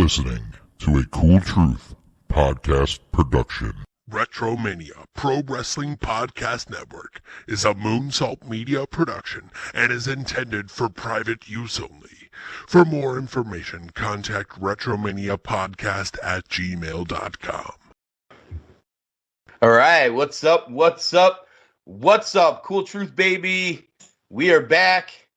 listening to a Cool Truth podcast production. Retromania Pro Wrestling Podcast Network is a Moonsault Media production and is intended for private use only. For more information, contact retromaniapodcast@gmail.com. All right, what's up? Cool Truth, baby. We are back.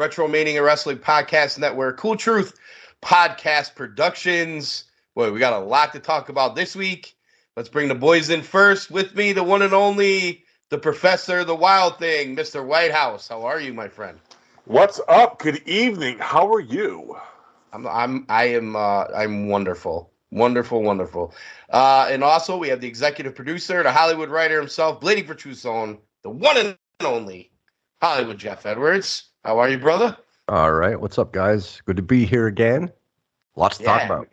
Retromania Wrestling Podcast Network, Cool Truth Podcast Productions. Boy, we got a lot to talk about this week. Let's bring the boys in first. With me, the one and only, the professor, the wild thing, Mr. Whitehouse. How are you, my friend? What's up? Good evening. How are you? I'm wonderful. Wonderful. And also, we have the executive producer, the Hollywood writer himself, Blading for True Zone, the one and only Hollywood Jeff Edwards. How are you, brother? All right. What's up, guys? Good to be here again. Lots to talk about.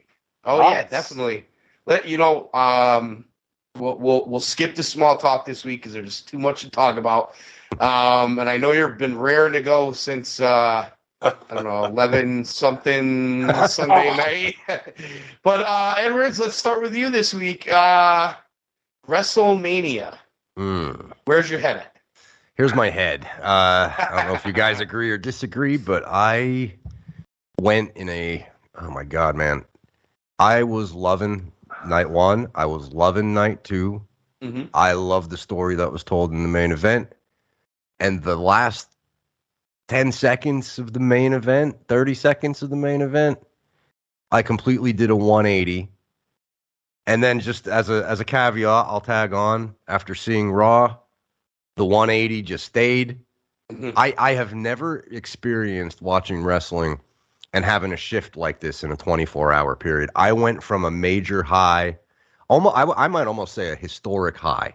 Oh, yeah, definitely. We'll skip the small talk this week because there's too much to talk about. And I know you've been raring to go since, 11 something Sunday night. But, Edwards, let's start with you this week. WrestleMania. Where's your head at? Here's my head. I don't know if you guys agree or disagree, but I went in oh my God, man. I was loving night one. I was loving night two. Mm-hmm. I loved the story that was told in the main event. And the last 10 seconds of the main event, 30 seconds of the main event, I completely did a 180. And then just as a caveat, I'll tag on, after seeing Raw, the 180 just stayed. Mm-hmm. I have never experienced watching wrestling and having a shift like this in a 24-hour period. I went from a major high, I might almost say a historic high.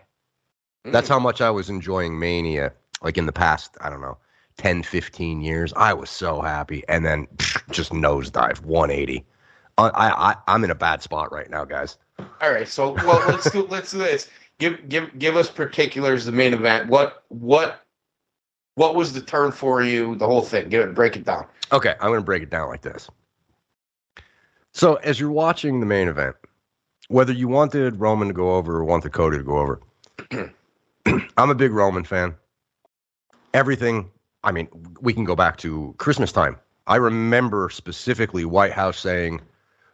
That's how much I was enjoying Mania, like in the past, 10, 15 years. I was so happy. And then just nosedive, 180. I'm in a bad spot right now, guys. All right, so let's do this. Give us particulars, the main event. What was the turn for you, the whole thing? Break it down. Okay, I'm going to break it down like this. So as you're watching the main event, whether you wanted Roman to go over or wanted Cody to go over, I'm a big Roman fan. Everything, we can go back to Christmas time. I remember specifically Whitehouse saying,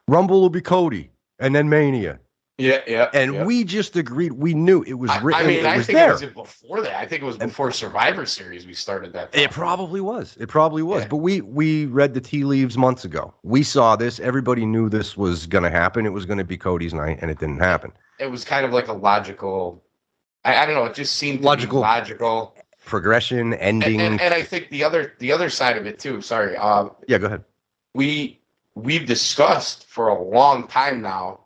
Rumble will be Cody, and then Mania. Yeah. And we just agreed. We knew it was written. I think it was before that. I think it was before Survivor Series we started that. It probably was. It probably was. Yeah. But we read the tea leaves months ago. We saw this. Everybody knew this was going to happen. It was going to be Cody's night, and it didn't happen. It was kind of like a logical. I don't know. It just seemed logical progression, ending. And I think the other side of it too. Sorry. Yeah, go ahead. We've discussed for a long time now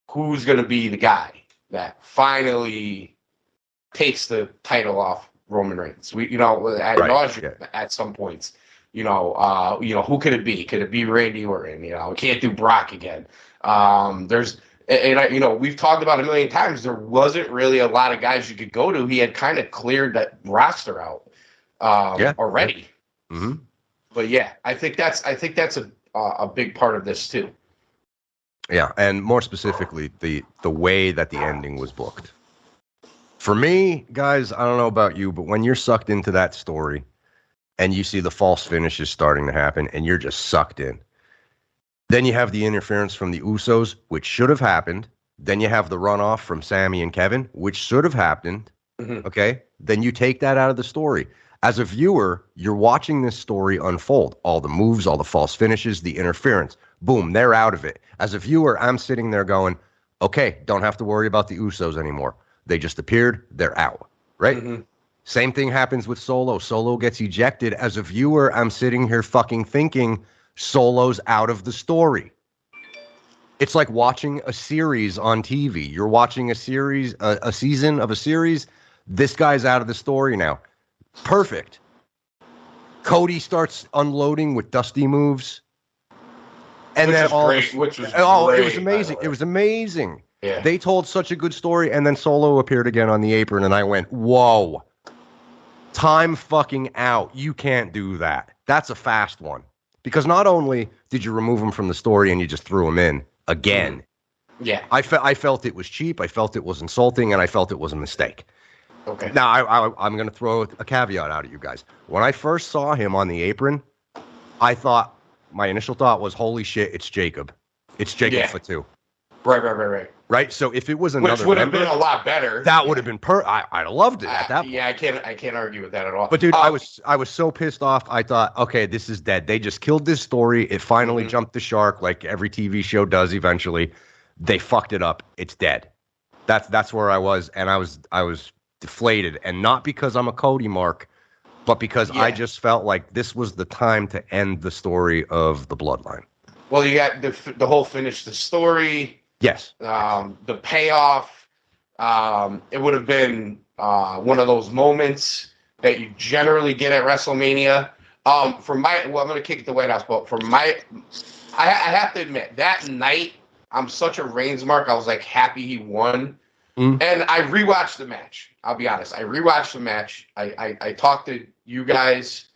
who's going to be the guy that finally takes the title off Roman Reigns. At some points, who could it be? Could it be Randy Orton? We can't do Brock again. We've talked about a million times. There wasn't really a lot of guys you could go to. He had kind of cleared that roster out already. Yeah. Mm-hmm. But yeah, I think that's a big part of this too. Yeah, and more specifically, the way that the ending was booked. For me, guys, I don't know about you, but when you're sucked into that story and you see the false finishes starting to happen and you're just sucked in, then you have the interference from the Usos, which should have happened. Then you have the runoff from Sami and Kevin, which should have happened. Mm-hmm. Okay? Then you take that out of the story. As a viewer, you're watching this story unfold. All the moves, all the false finishes, the interference. Boom, they're out of it. As a viewer, I'm sitting there going, okay, don't have to worry about the Usos anymore. They just appeared, they're out, right? Mm-hmm. Same thing happens with Solo. Solo gets ejected. As a viewer, I'm sitting here fucking thinking Solo's out of the story. It's like watching a series on TV. You're watching a series, a season of a series. This guy's out of the story now. Perfect. Cody starts unloading with Dusty moves. And It was amazing. It was amazing. Yeah. They told such a good story, and then Solo appeared again on the apron, and I went, whoa. Time fucking out. You can't do that. That's a fast one. because not only did you remove him from the story and you just threw him in again, Yeah. I felt it was cheap, I felt it was insulting, and I felt it was a mistake. Okay. Now, I'm going to throw a caveat out at you guys. When I first saw him on the apron, my initial thought was, holy shit, it's Jacob. It's Jacob Fatu. Right. Right? So if it was another Which would have member, been a lot better. that would have been I'd have loved it at that point. Yeah, I can't argue with that at all. But dude, I was so pissed off. I thought, okay, this is dead. They just killed this story. It finally jumped the shark, like every TV show does eventually. They fucked it up. It's dead. That's where I was, and I was deflated, and not because I'm a Cody mark, but because I just felt like this was the time to end the story of the bloodline. Well, you got the whole finish the story. Yes. The payoff. It would have been one of those moments that you generally get at WrestleMania. I'm going to kick it to Whitehouse, but I have to admit, that night, I'm such a Reigns mark. I was like happy he won. And I rewatched the match. I'll be honest. I rewatched the match. I talked to you guys.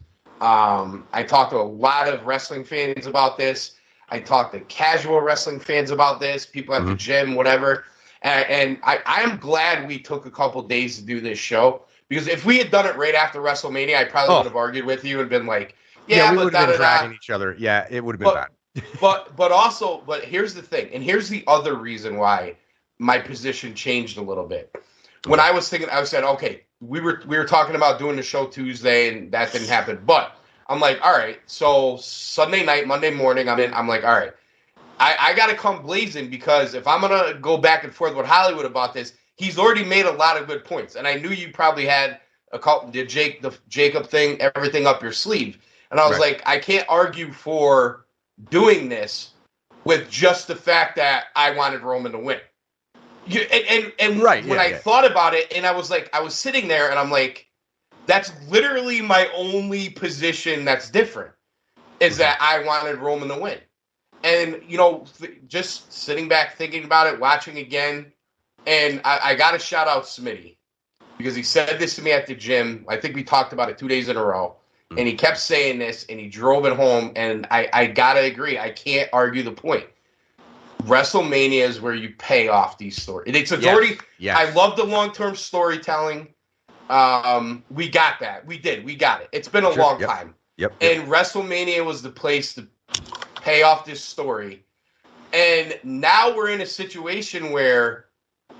I talked to a lot of wrestling fans about this. I talked to casual wrestling fans about this, people at the gym, whatever. And I am glad we took a couple days to do this show, because if we had done it right after WrestleMania, I probably would have argued with you and been like, we would have been dragging each other. Yeah, it would have been bad. but here's the thing, and here's the other reason why my position changed a little bit. When I was thinking, I said, okay, we were talking about doing the show Tuesday, and that didn't happen. But I'm like, all right, so Sunday night, Monday morning, I'm like, all right, I got to come blazing, because if I'm going to go back and forth with Hollywood about this, he's already made a lot of good points. And I knew you probably had the Jacob thing, everything up your sleeve. And I was like, I can't argue for doing this with just the fact that I wanted Roman to win. When I thought about it, and I was sitting there and I'm like, that's literally my only position that's different, is that I wanted Roman to win. And, just sitting back, thinking about it, watching again, and I got to shout out Smitty, because he said this to me at the gym. I think we talked about it 2 days in a row, and he kept saying this, and he drove it home, and I got to agree. I can't argue the point. WrestleMania is where you pay off these stories. It's already. Yes. I love the long-term storytelling. We got that. We got it. It's been a long time. Yep. And WrestleMania was the place to pay off this story. And now we're in a situation where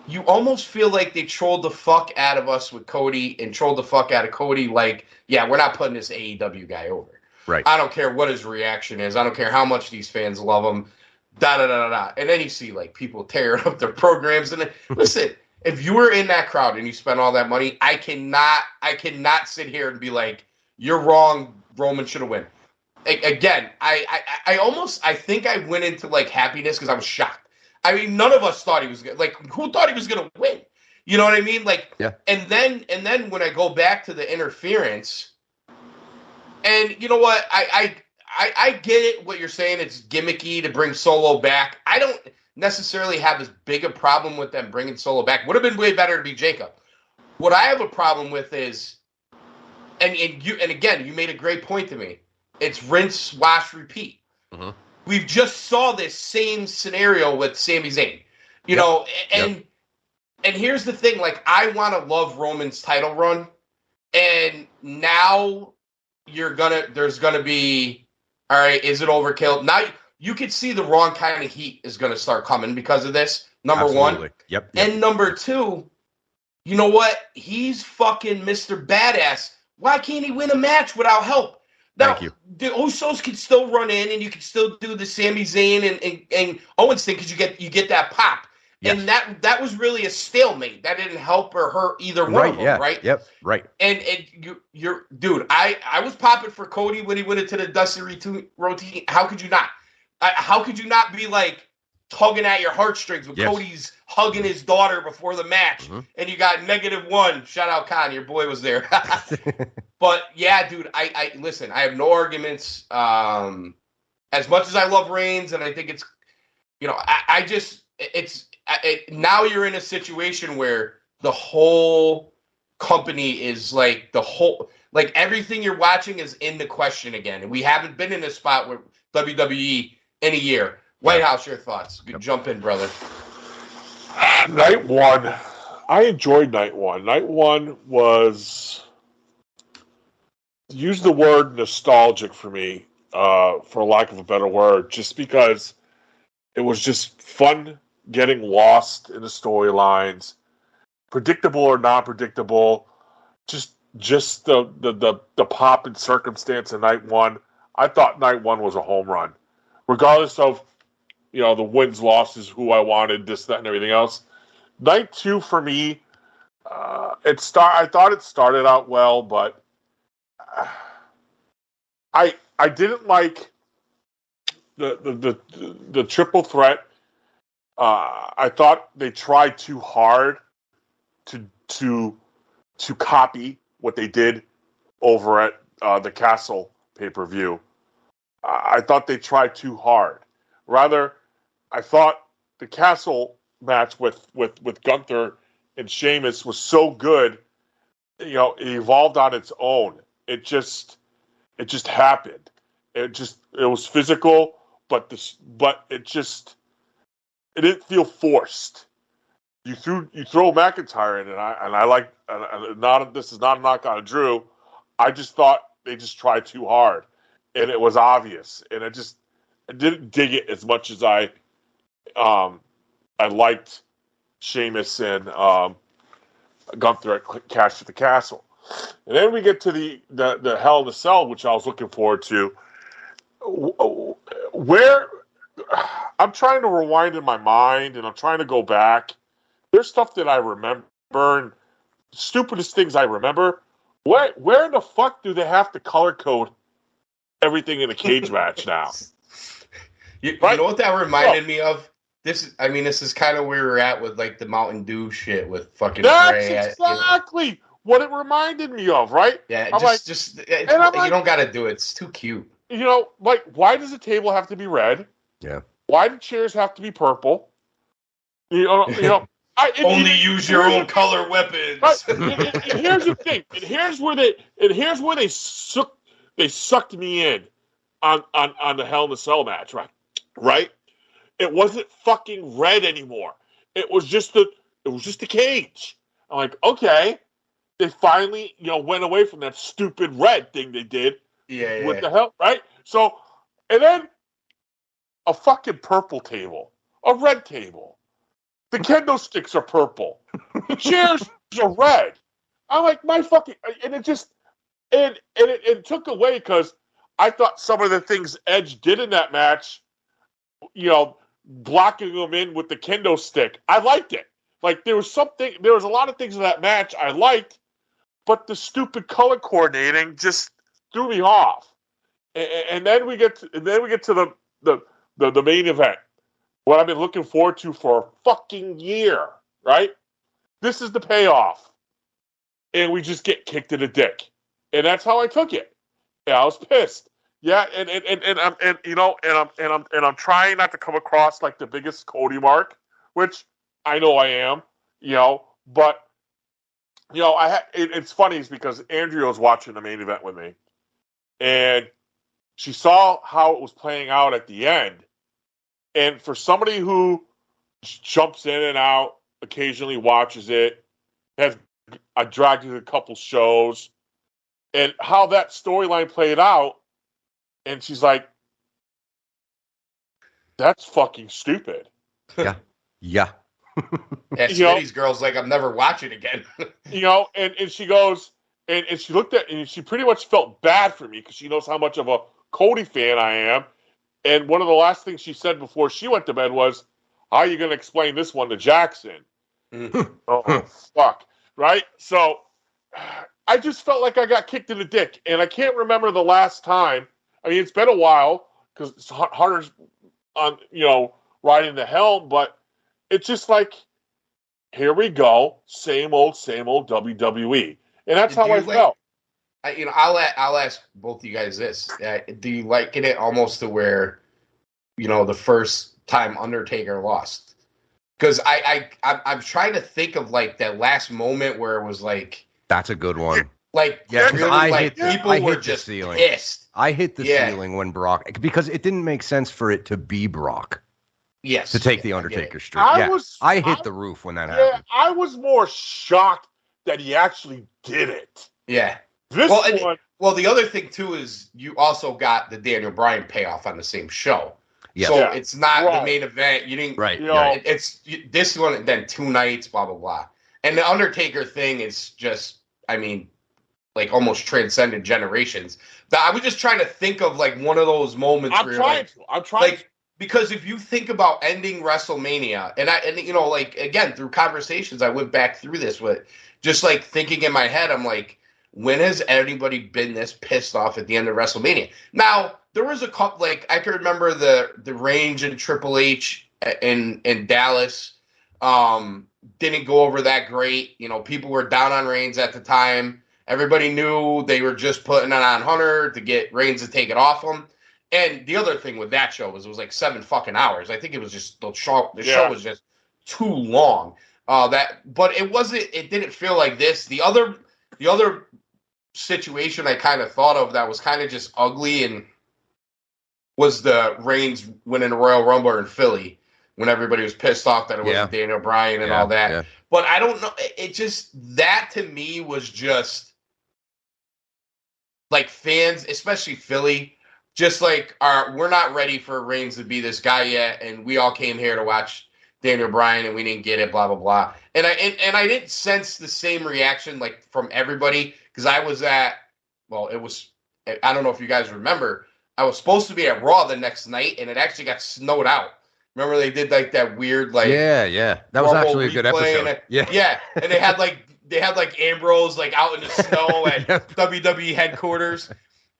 you almost feel like they trolled the fuck out of us with Cody, and trolled the fuck out of Cody. Like, yeah, we're not putting this AEW guy over. Right. I don't care what his reaction is. I don't care how much these fans love him. And then you see like people tearing up their programs. And listen, if you were in that crowd and you spent all that money, I cannot sit here and be like, you're wrong, Roman should have won. Again, I think I went into like happiness because I was shocked. I mean, none of us thought he was like, who thought he was gonna win? You know what I mean? Like, yeah. And then when I go back to the interference, and you know what, I get it, what you're saying. It's gimmicky to bring Solo back. I don't necessarily have as big a problem with them bringing Solo back. Would have been way better to be Jacob. What I have a problem with is, and again, you made a great point to me. It's rinse, wash, repeat. Mm-hmm. We've just saw this same scenario with Sami Zayn, you know, and here's the thing. Like, I want to love Roman's title run, and now there's gonna be, all right, is it overkill? Now you could see the wrong kind of heat is gonna start coming because of this. Number one. Yep. And number two, you know what? He's fucking Mr. Badass. Why can't he win a match without help? Now, the Usos can still run in, and you can still do the Sami Zayn and Owens thing, because you get that pop. Yes. And that was really a stalemate. That didn't help or hurt either one of them, right? Yep, right. And you're dude, I was popping for Cody when he went into the Dusty routine. How could you not? How could you not be like tugging at your heartstrings when Cody's hugging his daughter before the match, and you got -1. Shout out Khan, your boy was there. But yeah, dude, I listen. I have no arguments. As much as I love Reigns, and I think it's, you know, now you're in a situation where the whole company is like like everything you're watching is in the question again, and we haven't been in a spot where WWE in a year. Whitehouse, your thoughts? Jump in, brother. Night one. I enjoyed night one. Night one was, use the word nostalgic for me, for lack of a better word, just because it was just fun getting lost in the storylines, predictable or not predictable, just the pop and circumstance of night one. I thought night one was a home run, regardless of the wins, losses, who I wanted, this, that, and everything else. Night two for me, I thought it started out well, but I didn't like the triple threat. I thought they tried too hard to copy what they did over at the Castle pay-per-view. I thought they tried too hard. Rather, I thought the Castle match with Gunther and Sheamus was so good. It evolved on its own. It just happened. It was physical, but it didn't feel forced. You throw McIntyre in, and I like, this is not a knock on Drew. I just thought they just tried too hard, and it was obvious, and I didn't dig it as much as I liked Sheamus and Gunther at Cash at the Castle. And then we get to the Hell in a Cell, which I was looking forward to. Where I'm trying to rewind in my mind, and I'm trying to go back. There's stuff that I remember, and stupidest things I remember. Where in the fuck do they have to color code everything in a cage match now? You know what that reminded me of? This is kind of where we're at with like the Mountain Dew shit with fucking Ray. That's exactly what it reminded me of, right? Yeah, you don't got to do it. It's too cute. Why does the table have to be red? Yeah. Why do chairs have to be purple? Only use your own color weapons. Right. And here's the thing. And here's where they sucked me in on the Hell in a Cell match, right? It wasn't fucking red anymore. It was just a cage. I'm like, okay. They finally, went away from that stupid red thing they did. Yeah. What the hell, right? So, and then a fucking purple table, a red table. The kendo sticks are purple. The chairs are red. I'm like, and it took away because I thought some of the things Edge did in that match, blocking them in with the kendo stick, I liked it. Like there was a lot of things in that match I liked, but the stupid color coordinating just threw me off. And then we get to the main event. What I've been looking forward to for a fucking year, right? This is the payoff. And we just get kicked in the dick. And that's how I took it. Yeah, I was pissed. Yeah, and I'm trying not to come across like the biggest Cody mark, which I know I am, but it's funny because Andrea was watching the main event with me, and she saw how it was playing out at the end. And for somebody who jumps in and out, occasionally watches it, I dragged it to a couple shows, and how that storyline played out, and she's like, that's fucking stupid. Yeah. Yeah, Smitty's girl's like, I'm never watching again. And she goes, and she looked at, and she pretty much felt bad for me because she knows how much of a Cody fan I am. And one of the last things she said before she went to bed was, how are you going to explain this one to Jackson? Oh, fuck. Right? So I just felt like I got kicked in the dick. And I can't remember the last time. I mean, it's been a while because it's harder on, riding the helm. But it's just like, here we go. Same old WWE. And that's how I felt. I'll ask both of you guys this: do you like it almost to where, the first time Undertaker lost? Because I'm trying to think of like that last moment where it was like that's a good one. Like, Yeah, 'cause really, I like, hit the- people I were hit the just ceiling. pissed. I hit the Yeah. ceiling when Brock, because it didn't make sense for it to be Brock Yes. to take yeah, the I get Undertaker it. streak. I hit the roof when that happened. I was more shocked that he actually did it. Yeah. This one, Well, the other thing, too, is you also got the Daniel Bryan payoff on the same show. Yes. So Yeah. it's not Right. the main event. You didn't. Right. you know, It's this one, then 2 nights, blah, blah, blah. And the Undertaker thing is just, I mean, like almost transcended generations. I was just trying to think of like one of those moments I'm where trying like, to. because if you think about ending WrestleMania, and you know, like again, through conversations, I went back through this with just like thinking in my head, I'm like, when has anybody been this pissed off at the end of WrestleMania? Now, there was a couple, like I can remember the Reigns and Triple H in Dallas. Didn't go over that great. You know, people were down on Reigns at the time. Everybody knew they were just putting it on Hunter to get Reigns to take it off him. And the other thing with that show was it was like 7 fucking hours. I think it was just the show was just too long. But it wasn't. It didn't feel like this. The other situation I kind of thought of that was kind of just ugly and was the Reigns winning the Royal Rumble in Philly when everybody was pissed off that it wasn't Daniel Bryan and all that. Yeah. But I don't know. It just, that to me was just like fans, especially Philly, just like, we're not ready for Reigns to be this guy yet, and we all came here to watch Daniel Bryan and we didn't get it, blah, blah, blah. And I didn't sense the same reaction like from everybody, because I was I don't know if you guys remember, I was supposed to be at Raw the next night, and it actually got snowed out. Remember they did like that weird like Yeah. That was actually a good episode. And they had like Ambrose like out in the snow at WWE headquarters.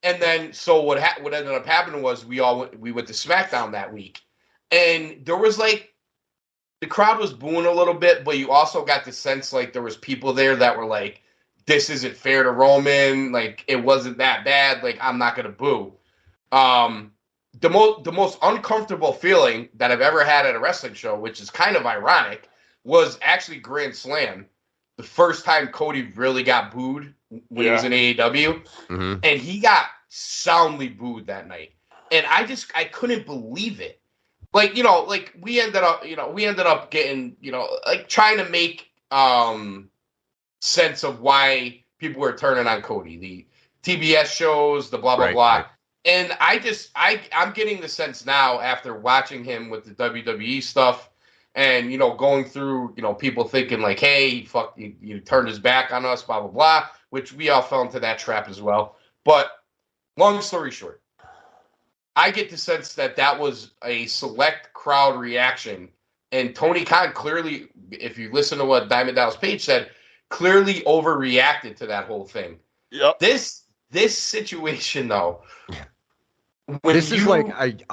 And then so what ended up happening was we went to SmackDown that week, and there was like the crowd was booing a little bit, but you also got the sense like there was people there that were like, this isn't fair to Roman, like it wasn't that bad, like I'm not gonna boo. The most uncomfortable feeling that I've ever had at a wrestling show, which is kind of ironic, was actually Grand Slam. The first time Cody really got booed when he was in AEW, and he got soundly booed that night. And I couldn't believe it. Like, you know, like we ended up getting, you know, like trying to make sense of why people were turning on Cody. The TBS shows, the blah, blah, blah. Right. And I'm getting the sense now after watching him with the WWE stuff and, you know, going through, you know, people thinking like, hey, fuck, you turned his back on us, blah, blah, blah, which we all fell into that trap as well. But long story short, I get the sense that was a select crowd reaction. And Tony Khan clearly, if you listen to what Diamond Dallas Page said, clearly overreacted to that whole thing. Yep. This situation, though, is like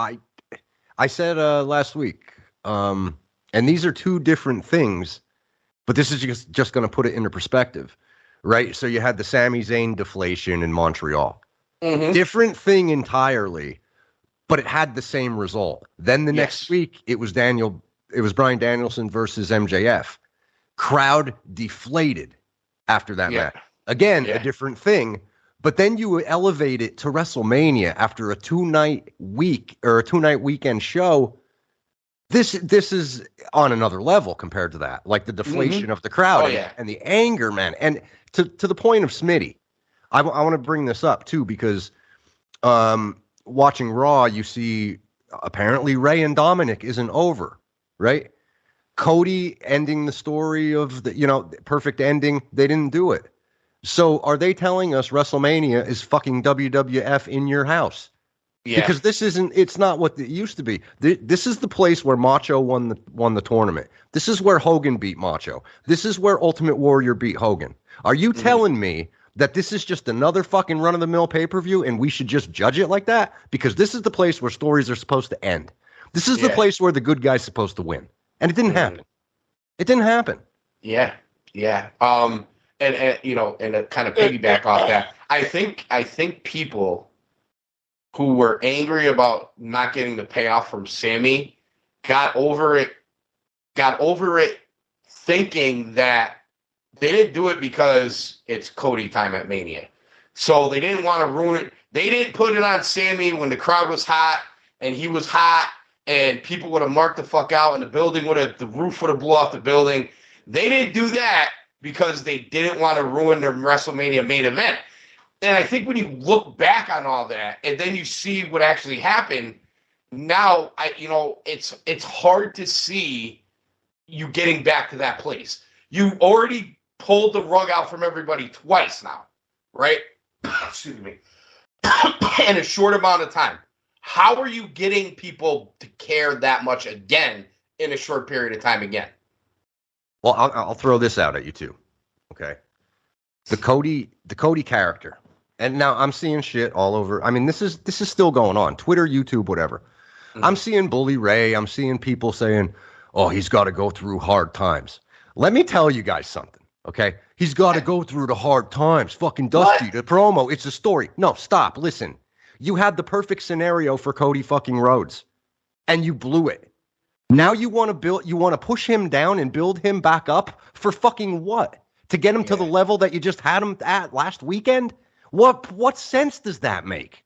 I said last week, and these are two different things, but this is just going to put it into perspective, right? So you had the Sami Zayn deflation in Montreal, different thing entirely, but it had the same result. Then the next week, it was Bryan Danielson versus MJF. Crowd deflated after that match. Again, a different thing. But then you elevate it to WrestleMania after a 2-night weekend show. This is on another level compared to that. Like the deflation of the crowd and the anger, man. And to the point of Smitty, I want to bring this up too, because watching Raw, you see apparently Rey and Dominic isn't over, right? Cody ending the story of the, you know, perfect ending. They didn't do it. So are they telling us WrestleMania is fucking WWF in your house? Yeah. Because it's not what it used to be. This is the place where Macho won the tournament. This is where Hogan beat Macho. This is where Ultimate Warrior beat Hogan. Are you telling me that this is just another fucking run-of-the-mill pay-per-view and we should just judge it like that? Because this is the place where stories are supposed to end. This is the place where the good guy's supposed to win. And it didn't happen. It didn't happen. Yeah. And you know, and to kind of piggyback off that, I think people who were angry about not getting the payoff from Sammy got over it thinking that They didn't do it because it's Cody time at Mania. So they didn't want to ruin it. They didn't put it on Sammy when the crowd was hot and he was hot and people would have marked the fuck out and the roof would have blew off the building. They didn't do that because they didn't want to ruin their WrestleMania main event. And I think when you look back on all that and then you see what actually happened, now it's hard to see you getting back to that place. You already pulled the rug out from everybody twice now, right? Excuse me. In a short amount of time. How are you getting people to care that much again in a short period of time again? Well, I'll throw this out at you too. Okay. The Cody character. And now I'm seeing shit all over. I mean, this is still going on. Twitter, YouTube, whatever. Mm-hmm. I'm seeing Bully Ray. I'm seeing people saying, oh, he's got to go through hard times. Let me tell you guys something, okay? He's got to go through the hard times. Fucking Dusty, what? The promo, it's a story. No, stop, listen. You had the perfect scenario for Cody fucking Rhodes, and you blew it. Now you want to push him down and build him back up for fucking what? To get him to the level that you just had him at last weekend? What sense does that make?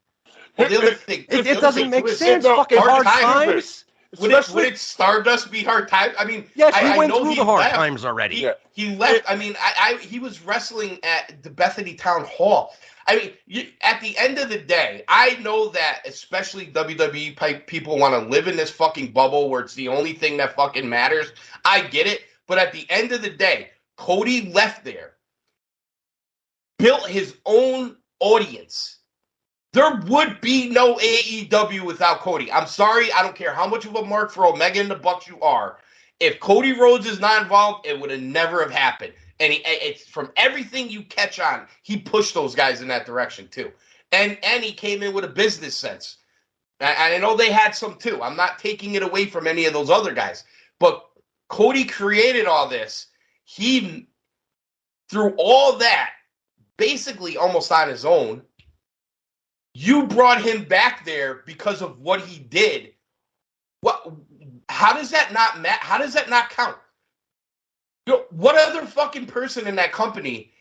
Well, the other thing, it doesn't make sense. Fucking hard times. Would it Stardust be hard times? I mean, yes, he went through the hard times already. He left. I mean, he was wrestling at the Bethany Town Hall. I mean, at the end of the day, I know that especially WWE people want to live in this fucking bubble where it's the only thing that fucking matters. I get it. But at the end of the day, Cody left there, built his own audience. There would be no AEW without Cody. I'm sorry. I don't care how much of a mark for Omega and the Bucks you are. If Cody Rhodes is not involved, it would have never have happened. And it's from everything you catch on, he pushed those guys in that direction too. And he came in with a business sense. And I know they had some too. I'm not taking it away from any of those other guys. But Cody created all this. He, through all that, basically almost on his own, you brought him back there because of what he did. What? How does that not How does that not count? What other fucking person in that company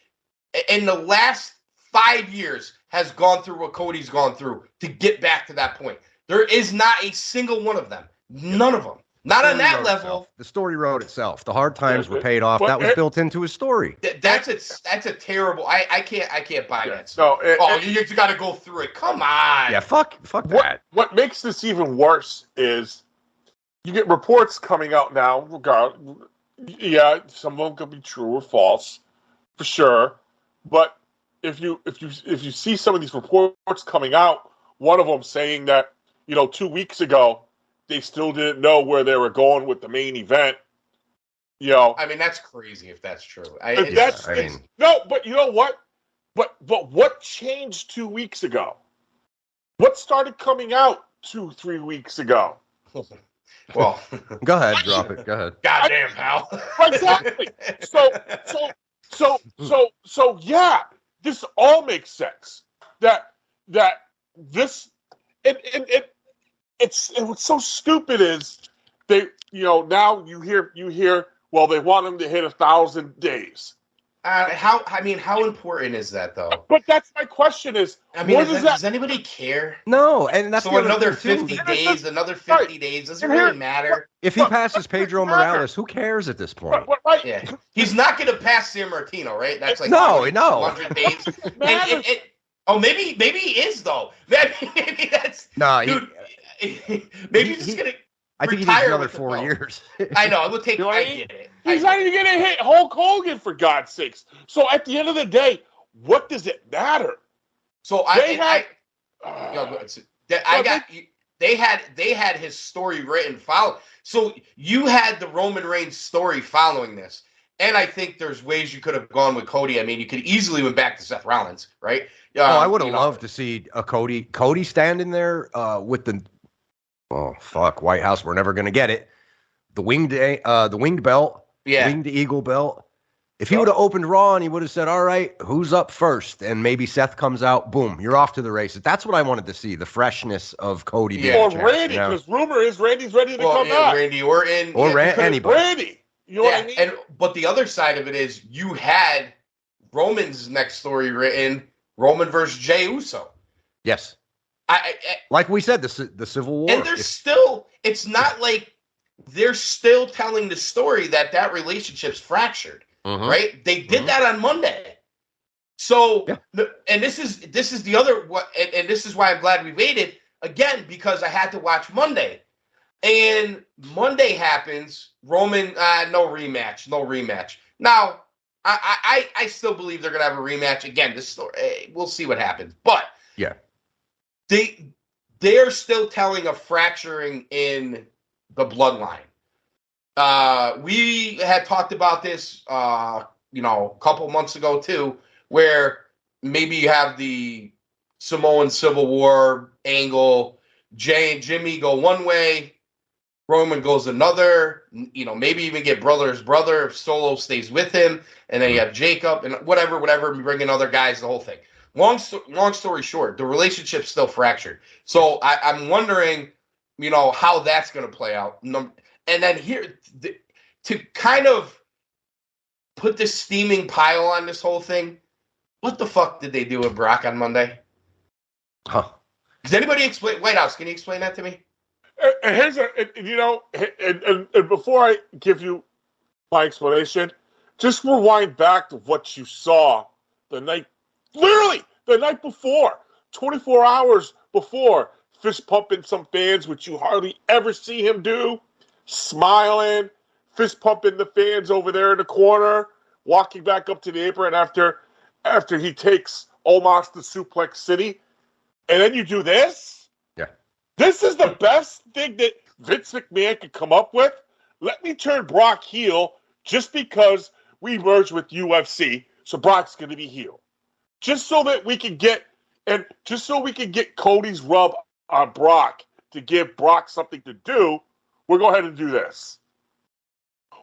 in the last 5 years has gone through what Cody's gone through to get back to that point? There is not a single one of them. None of them. Not on that level. The story wrote itself. The hard times were paid off. That was built into his story. That's a terrible. I can't buy that. No, you got to go through it. Come on. Yeah, fuck that. What makes this even worse is you get reports coming out now. Yeah, some of them could be true or false, for sure. But if you see some of these reports coming out, one of them saying that 2 weeks ago they still didn't know where they were going with the main event. I mean, that's crazy if that's true. No, but you know what? But what changed 2 weeks ago? What started coming out 2-3 weeks ago? Well, go ahead, drop it. Go ahead. Goddamn, pal. Exactly. So yeah, this all makes sense. That this what's so stupid is they now you hear well they want him to hit 1,000 days. How important is that though? But that's my question is, does anybody care? No, and that's so another 50 days, another 50 days. Does it really matter? If he passes Pedro Morales, who cares at this point? Right. Yeah, he's not going to pass San Martino, right? That's like no. 100 days. Maybe he is though. Maybe that's dude. Maybe he's just going to. I think he needs another 4 years. I know. I would take. I get it. He's not even going to hit Hulk Hogan, for God's sakes. So at the end of the day, what does it matter? So they had his story written following. So you had the Roman Reigns story following this, and I think there's ways you could have gone with Cody. I mean, you could easily went back to Seth Rollins, right? I would have loved to see a Cody standing there with the. Oh fuck! Whitehouse, we're never gonna get it. The winged belt, winged eagle belt. If he would have opened Raw and he would have said, "All right, who's up first?" and maybe Seth comes out, boom, you're off to the races. That's what I wanted to see—the freshness of Cody. Or Randy, because rumor is Randy's ready to come back. Randy Orton, or anybody. Randy. You know what I mean? But the other side of it is you had Roman's next story written, Roman versus Jey Uso. Yes. I Like we said, the Civil War. And there's still, it's not like they're still telling the story that relationship's fractured, right? They did that on Monday. So, and this is the other, and this is why I'm glad we waited, again, because I had to watch Monday. And Monday happens, Roman, no rematch. Now, I still believe they're going to have a rematch. Again, this story, we'll see what happens. But yeah, they're still telling a fracturing in the bloodline. We had talked about this, a couple months ago too, where maybe you have the Samoan Civil War angle. Jay and Jimmy go one way, Roman goes another. Maybe even get brother's brother if Solo stays with him, and then you have Jacob and whatever. We bring in other guys, the whole thing. Long story short, the relationship's still fractured. So I'm wondering, how that's going to play out. And then here, to kind of put this steaming pile on this whole thing, what the fuck did they do with Brock on Monday? Huh? Does anybody explain? Whitehouse, can you explain that to me? And here's and before I give you my explanation, just rewind back to what you saw the night before, 24 hours before, fist pumping some fans, which you hardly ever see him do, smiling, fist pumping the fans over there in the corner, walking back up to the apron after he takes Omos to Suplex City, and then you do this? Yeah. This is the best thing that Vince McMahon could come up with? Let me turn Brock heel just because we merged with UFC, so Brock's going to be heel. Just so that we can get Cody's rub on Brock to give Brock something to do, we'll go ahead and do this.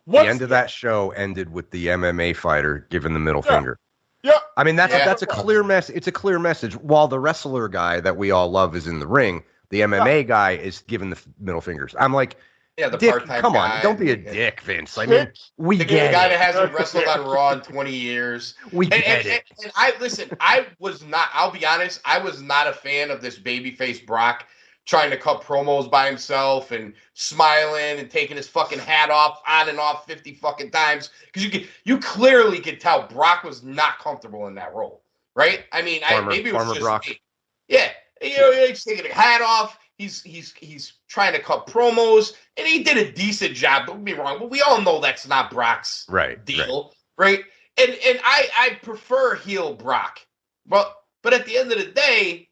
The end of that show ended with the MMA fighter giving the middle finger. Yeah. I mean, that's a clear message. It's a clear message. While the wrestler guy that we all love is in the ring, the MMA guy is giving the middle fingers. I'm like, the Dick, part-time come guy. on, don't be a dick, Vince. I mean, we get it. The guy that hasn't wrestled on Raw in 20 years. We get it. And I'll be honest, I was not a fan of this babyface Brock trying to cut promos by himself and smiling and taking his fucking hat off on and off 50 fucking times. Because you clearly could tell Brock was not comfortable in that role, right? I mean, maybe it was just Brock. me. Yeah, he's taking a hat off. He's trying to cut promos, and he did a decent job. Don't get me wrong, but we all know that's not Brock's deal, right? And I prefer heel Brock, but at the end of the day,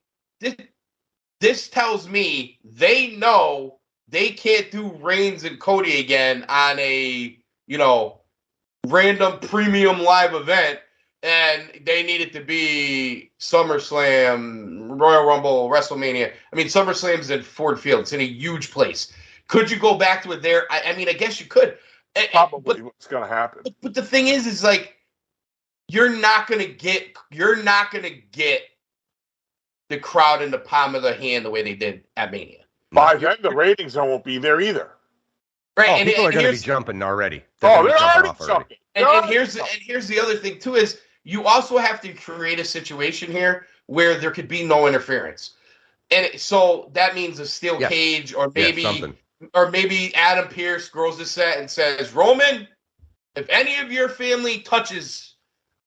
this tells me they know they can't do Reigns and Cody again on a random premium live event. And they need it to be SummerSlam, Royal Rumble, WrestleMania. I mean, SummerSlam's in Ford Field. It's in a huge place. Could you go back to it there? I mean, I guess you could. Probably what's going to happen. But the thing is like, you're not going to get the crowd in the palm of the hand the way they did at Mania. By then, the ratings won't be there either. Right? People are going to be jumping already. They're already jumping. And here's the other thing too is you also have to create a situation here where there could be no interference, and so that means a steel cage, or maybe Adam Pearce grows the set and says, Roman, if any of your family touches,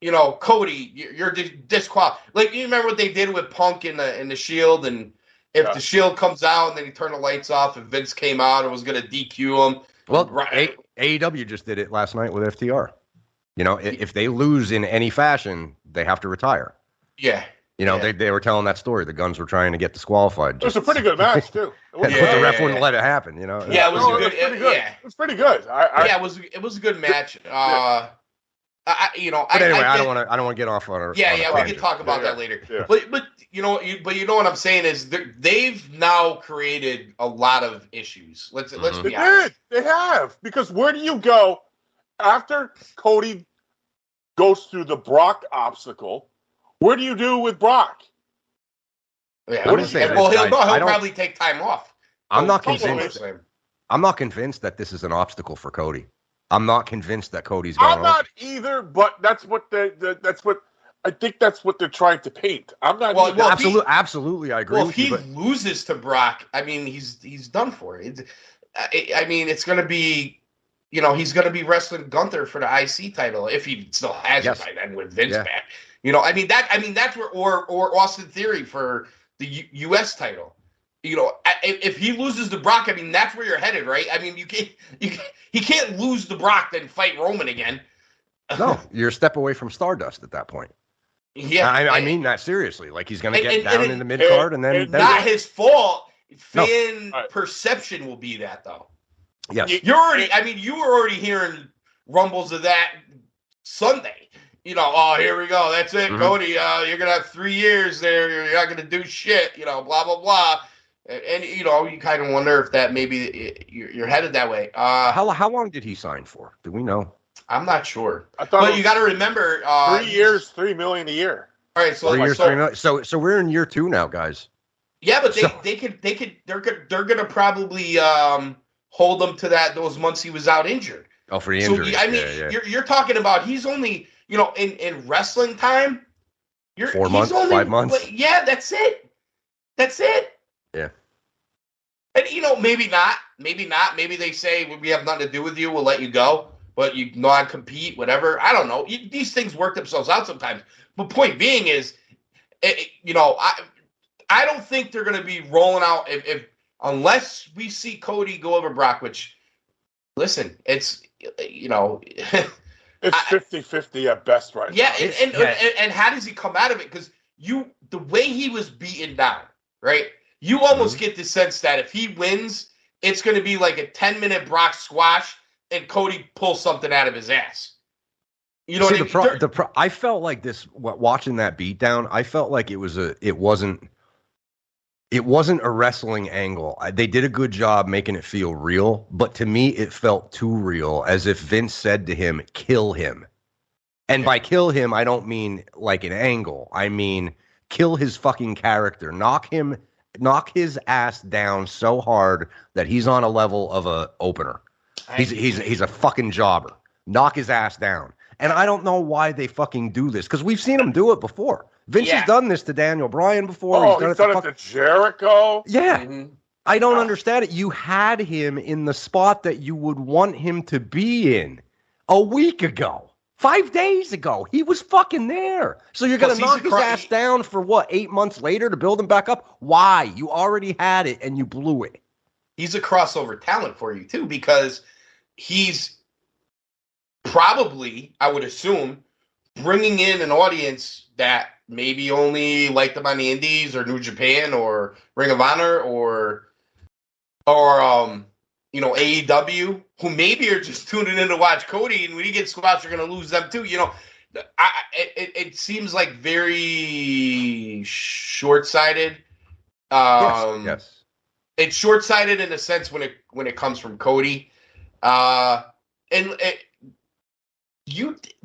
Cody, you're disqualified. Like, you remember what they did with Punk in the Shield, and if the Shield comes out and then he turned the lights off, and Vince came out and was going to DQ him. Well, AEW just did it last night with FTR. If they lose in any fashion, they have to retire. Yeah. They were telling that story. The Guns were trying to get disqualified. It was a pretty good match, too. The ref wouldn't let it happen, Yeah, it was good. It was pretty good. It was a good match. But anyway, I don't want to get off on a. We can talk about that later. Yeah. But you know what I'm saying is they've now created a lot of issues. Let's be honest. They have, because where do you go after Cody goes through the Brock obstacle? What do you do with Brock? Yeah, he'll probably take time off. I'm not convinced. I'm not convinced that this is an obstacle for Cody. I'm not convinced that Cody's going I'm not either, but that's what I think that's what they're trying to paint. I'm not either. Well, absolutely, I agree Well, with if he you. But loses to Brock, I mean, he's done for it. I mean, it's going to be, he's going to be wrestling Gunther for the IC title if he still has it by then with Vince back. That's where or Austin Theory for the US title. If he loses to Brock, I mean, that's where you're headed, right? I mean, he can't lose to Brock then fight Roman again. No, you're a step away from Stardust at that point. Yeah, I mean that seriously. Like he's going to get down in the mid card, and then not his fault. Fan perception will be that though. Yes, you were already hearing rumbles of that Sunday. Here we go. That's it, Cody. You're gonna have 3 years there. You're not gonna do shit. Blah blah blah. And you kind of wonder if that maybe you're headed that way. How long did he sign for? Do we know? I'm not sure. But you got to remember, 3 years, $3 million a year. All right, so 3 years, $3 million. So we're in year 2 now, guys. Yeah, but they're gonna probably hold him to those months he was out injured. Oh, for the injury. You're talking about he's only in wrestling time. 4 months, 5 months. Yeah, that's it. Yeah. And maybe not. Maybe they say we have nothing to do with you. We'll let you go. But you non-compete, whatever. I don't know. These things work themselves out sometimes. But point being is, I don't think they're going to be rolling out if unless we see Cody go over Brock. Which, listen, it's it's 50-50 at best, right? Yeah, and how does he come out of it? Because the way he was beaten down, right? You almost get the sense that if he wins, it's going to be like a 10-minute Brock squash. And Cody pulls something out of his ass. You know what I mean? I felt like this watching that beatdown. I felt like it wasn't a wrestling angle. They did a good job making it feel real, but to me, it felt too real, as if Vince said to him, "Kill him." And by kill him, I don't mean like an angle. I mean kill his fucking character. Knock his ass down so hard that he's on a level of a opener. He's a fucking jobber. Knock his ass down. And I don't know why they fucking do this, because we've seen him do it before. Vince has done this to Daniel Bryan before. He's done it to Jericho. Yeah. Mm-hmm. I don't understand it. You had him in the spot that you would want him to be in a week ago. 5 days ago. He was fucking there. So you're going to knock his ass down for 8 months later to build him back up? Why? You already had it and you blew it. He's a crossover talent for you, too, because he's probably, I would assume, bringing in an audience that maybe only liked him on the Indies or New Japan or Ring of Honor or AEW, who maybe are just tuning in to watch Cody, and when he gets squashed, you're going to lose them, too. It seems like very short-sighted. Yes. It's short-sighted in a sense when it comes from Cody, they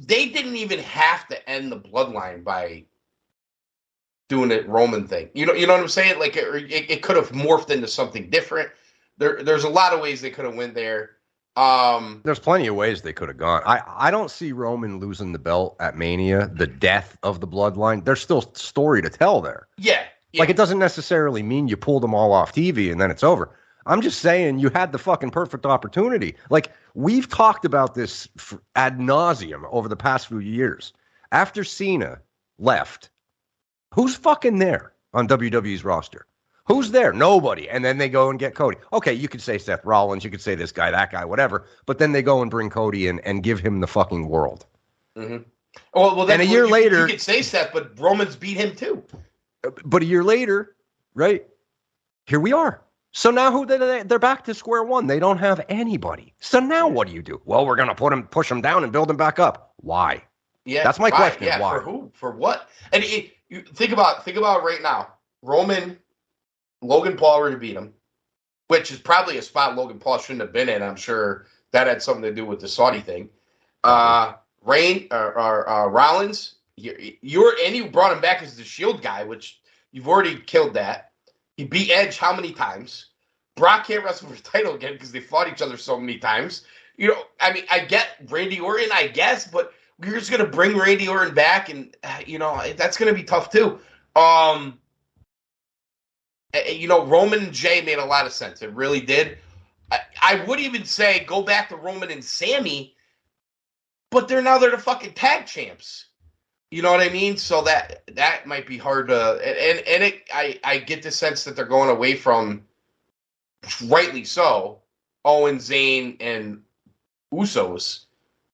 didn't even have to end the bloodline by doing it Roman thing. You know what I'm saying? Like it could have morphed into something different. There's a lot of ways they could have went there. There's plenty of ways they could have gone. I don't see Roman losing the belt at Mania, the death of the bloodline. There's still story to tell there. Yeah. Like, it doesn't necessarily mean you pull them all off TV and then it's over. I'm just saying you had the fucking perfect opportunity. Like, we've talked about this ad nauseum over the past few years. After Cena left, who's fucking there on WWE's roster? Who's there? Nobody. And then they go and get Cody. Okay, you could say Seth Rollins, you could say this guy, that guy, whatever. But then they go and bring Cody in and give him the fucking world. Mm-hmm. Well, then and a year later, you could say Seth, but Roman's beat him too. But a year later, right? Here we are. So now they're back to square one. They don't have anybody. So now what do? Well, we're gonna push them down and build them back up. Why? Yeah, that's my question. Yeah, why? For who? For what? And you think about right now. Logan Paul were to beat him, which is probably a spot Logan Paul shouldn't have been in. I'm sure that had something to do with the Saudi thing. Rollins. You brought him back as the Shield guy, which you've already killed that. He beat Edge how many times? Brock can't wrestle for the title again because they fought each other so many times. I mean, I get Randy Orton, I guess, but we're just gonna bring Randy Orton back, and that's gonna be tough too. Roman and Jay made a lot of sense. It really did. I would even say go back to Roman and Sammy, but they're the fucking tag champs. You know what I mean? So that might be hard to, I get the sense that they're going away from, rightly so, Owen, Zayn, and Usos.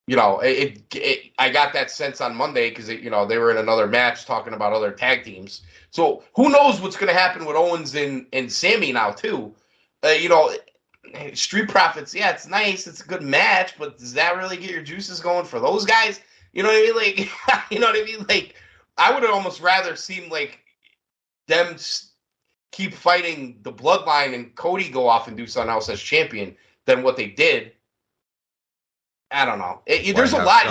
I got that sense on Monday because they were in another match talking about other tag teams. So who knows what's going to happen with Owens and Sammy now too? Street Profits, yeah, it's nice, it's a good match, but does that really get your juices going for those guys? You know what I mean? Like, you know what I mean? Like, I would have almost rather seen like them keep fighting the Bloodline and Cody go off and do something else as champion than what they did. I don't know. There's a lot.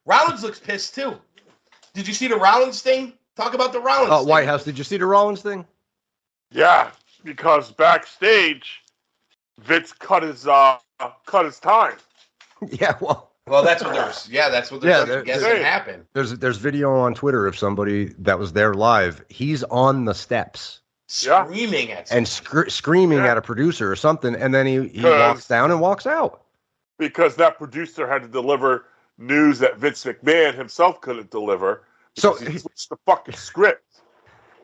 Rollins looks pissed too. Did you see the Rollins thing? Talk about the Rollins thing. Whitehouse, did you see the Rollins thing? Yeah, because backstage, Vince cut his time. Yeah, well, that's what they're guessing happened. There's video on Twitter of somebody that was there live. He's on the steps. Screaming at and screaming at a producer or something, and then he walks down and walks out. Because that producer had to deliver news that Vince McMahon himself couldn't deliver. So he switched the fucking script.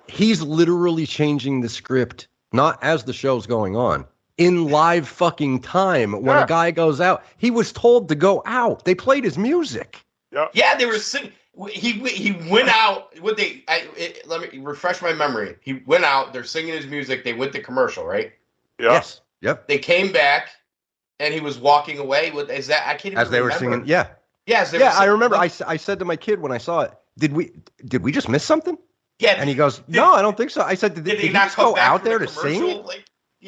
He's literally changing the script, not as the show's going on, in live fucking time. When a guy goes out, he was told to go out. They played his music. Yeah, they were singing. He went out. Let me refresh my memory. He went out. They're singing his music. They went to commercial, right? Yeah. Yes. Yep. They came back, and he was walking away. I can't even as they remember. were singing. Yeah. Yeah. I remember. I said to my kid when I saw it, Did we just miss something? Yeah. And he goes, no, I don't think so. I said, did he just go out there to sing?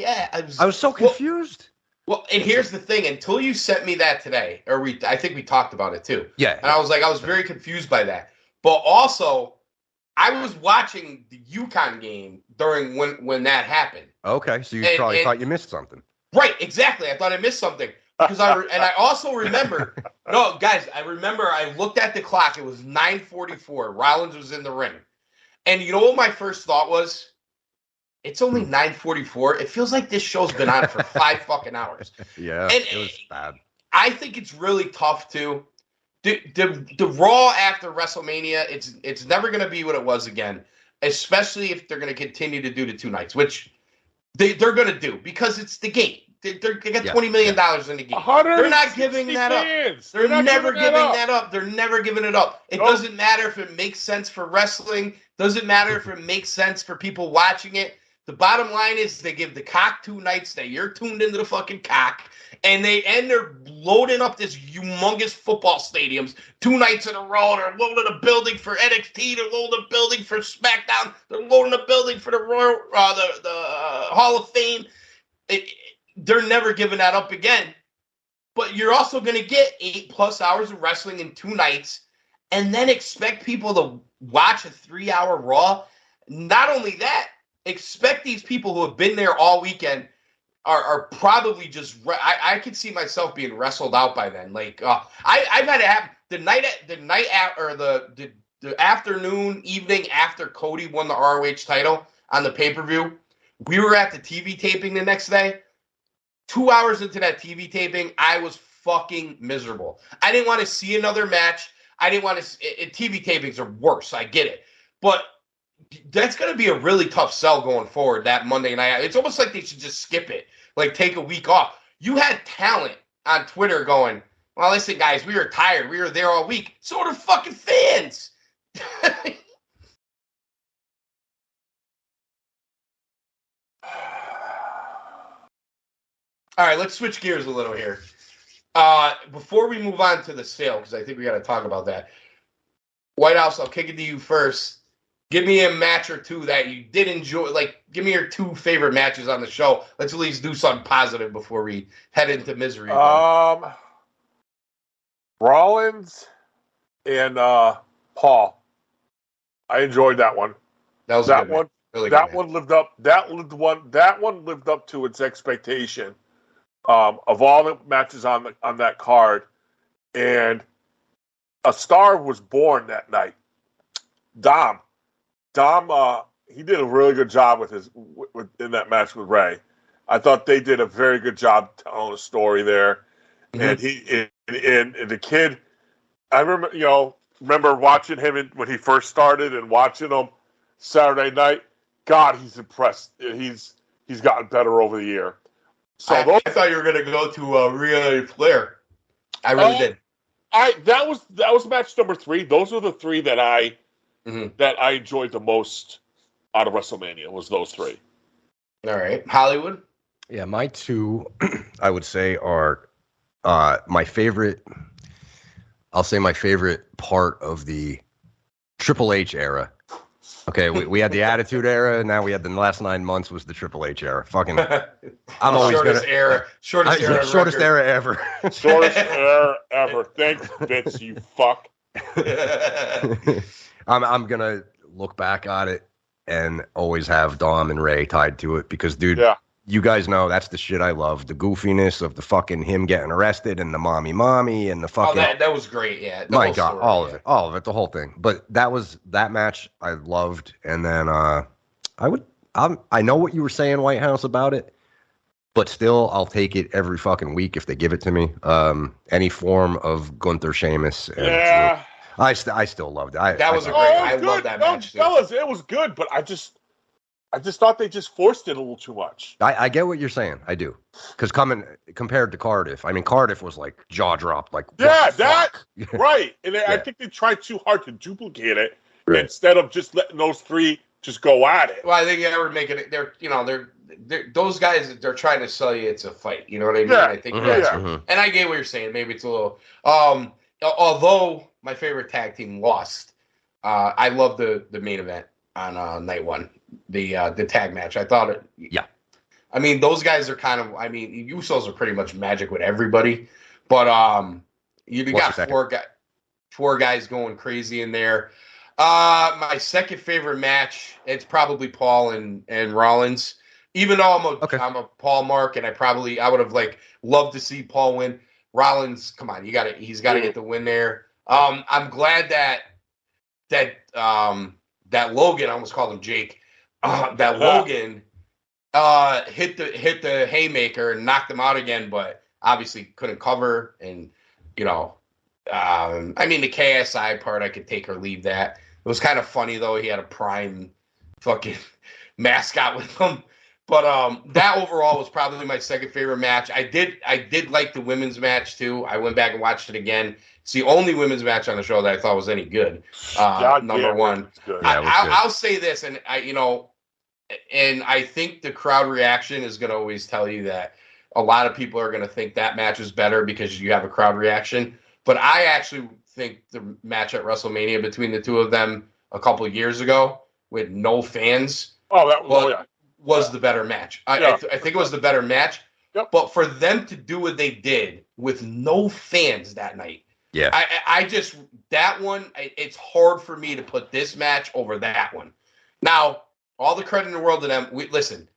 I was so confused. Well, and here's the thing. Until you sent me that today, I think we talked about it too. Yeah. And I was very confused by that. But also, I was watching the UConn game during when that happened. Okay, so you probably thought you missed something. Right, exactly. I thought I missed something. Because I also remember, no, guys, I remember I looked at the clock. It was 9:44. Rollins was in the ring. And you know what my first thought was? It's only 9:44. It feels like this show's been on for 5 fucking hours. Yeah, and it was bad. I think it's really tough too. The Raw after WrestleMania, it's never going to be what it was again, especially if they're going to continue to do the 2 nights, which they're going to do because it's the gate. They got $20 million in the game. They're not giving that up. They're never giving that up. They're never giving it up. It doesn't matter if it makes sense for wrestling. Doesn't matter if it makes sense for people watching it. The bottom line is they give the cock 2 nights that you're tuned into the fucking cock, and they're loading up this humongous football stadiums 2 nights in a row. They're loading a building for NXT. They're loading a building for SmackDown. They're loading a building for the Hall of Fame. They're never giving that up again. But you're also going to get 8+ hours of wrestling in 2 nights, and then expect people to watch a 3-hour Raw. Not only that, expect these people who have been there all weekend are probably just. I could see myself being wrestled out by then. Like I've had to have the afternoon, evening after Cody won the ROH title on the pay-per-view. We were at the TV taping the next day. 2 hours into that TV taping, I was fucking miserable. I didn't want to see another match. I didn't want to. TV tapings are worse. I get it, but that's going to be a really tough sell going forward. That Monday night, it's almost like they should just skip it, like take a week off. You had talent on Twitter going, "Well, listen, guys, we were tired. We were there all week. So are the fucking fans." All right, let's switch gears a little here. Before we move on to the sale, because I think we got to talk about that. Whitehouse, I'll kick it to you first. Give me a match or 2 that you did enjoy. Like, give me your 2 favorite matches on the show. Let's at least do something positive before we head into misery. Rollins and Paul. I enjoyed that one. That one. Really that one lived up. That one lived up to its expectation. of all the matches on that card, and a star was born that night. Dom, he did a really good job in that match with Ray. I thought they did a very good job telling a story there, and the kid. I remember watching him when he first started and watching him Saturday night. God, he's impressed. He's gotten better over the year. So I thought you were going to go to Rhea Flair. I really did. That was match number 3. Those were the 3 that I enjoyed the most out of WrestleMania. Was those 3. All right, Hollywood. Yeah, my 2, I would say, are my favorite. I'll say my favorite part of the Triple H era. Okay, we had the Attitude Era. Now we had the last 9 months was the Triple H era. Fucking, I'm always shortest era ever. Shortest era ever. Thanks, Vince. You fuck. I'm gonna look back at it and always have Dom and Ray tied to it because, dude, you guys know that's the shit I love. The goofiness of the fucking him getting arrested and the mommy and the fucking. Oh, that was great. Yeah. My God, all of it, the whole thing. But that match I loved, and then I know what you were saying, Whitehouse, about it, but still I'll take it every fucking week if they give it to me. Any form of Gunther Sheamus. Yeah. I still loved it. I love that match too. Fellas, it was good, but I just thought they just forced it a little too much. I get what you're saying. I do. Because compared to Cardiff, I mean, Cardiff was like jaw dropped. Like, right. And I think they tried too hard to duplicate it instead of just letting those 3 just go at it. Well, I think they were making it. They're those guys. They're trying to sell you it's a fight. You know what I mean? Yeah. I think and I get what you're saying. Maybe it's a little. Although my favorite tag team lost, I love the main event on night 1. The tag match. I thought it. Yeah. I mean, those guys are kind of. I mean, Usos are pretty much magic with everybody, but you got 4 guys going crazy in there. My second favorite match. It's probably Paul and Rollins. Even though I'm a Paul mark, and I would have loved to see Paul win. Rollins, come on, he's got to get the win there. I'm glad that Logan, I almost called him Jake. Logan hit the haymaker and knocked him out again, but obviously couldn't cover. And I mean, the KSI part, I could take or leave that. It was kind of funny though. He had a prime fucking mascot with him. But that overall was probably my second favorite match. I did like the women's match too. I went back and watched it again. It's the only women's match on the show that I thought was any good. Number 1. Good. I'll say this, and I think the crowd reaction is going to always tell you that a lot of people are going to think that match is better because you have a crowd reaction. But I actually think the match at WrestleMania between the 2 of them a couple of years ago with no fans was the better match. I think it was the better match. Yep. But for them to do what they did with no fans that night, I just that one. It's hard for me to put this match over that one. Now, all the credit in the world to them. Listen,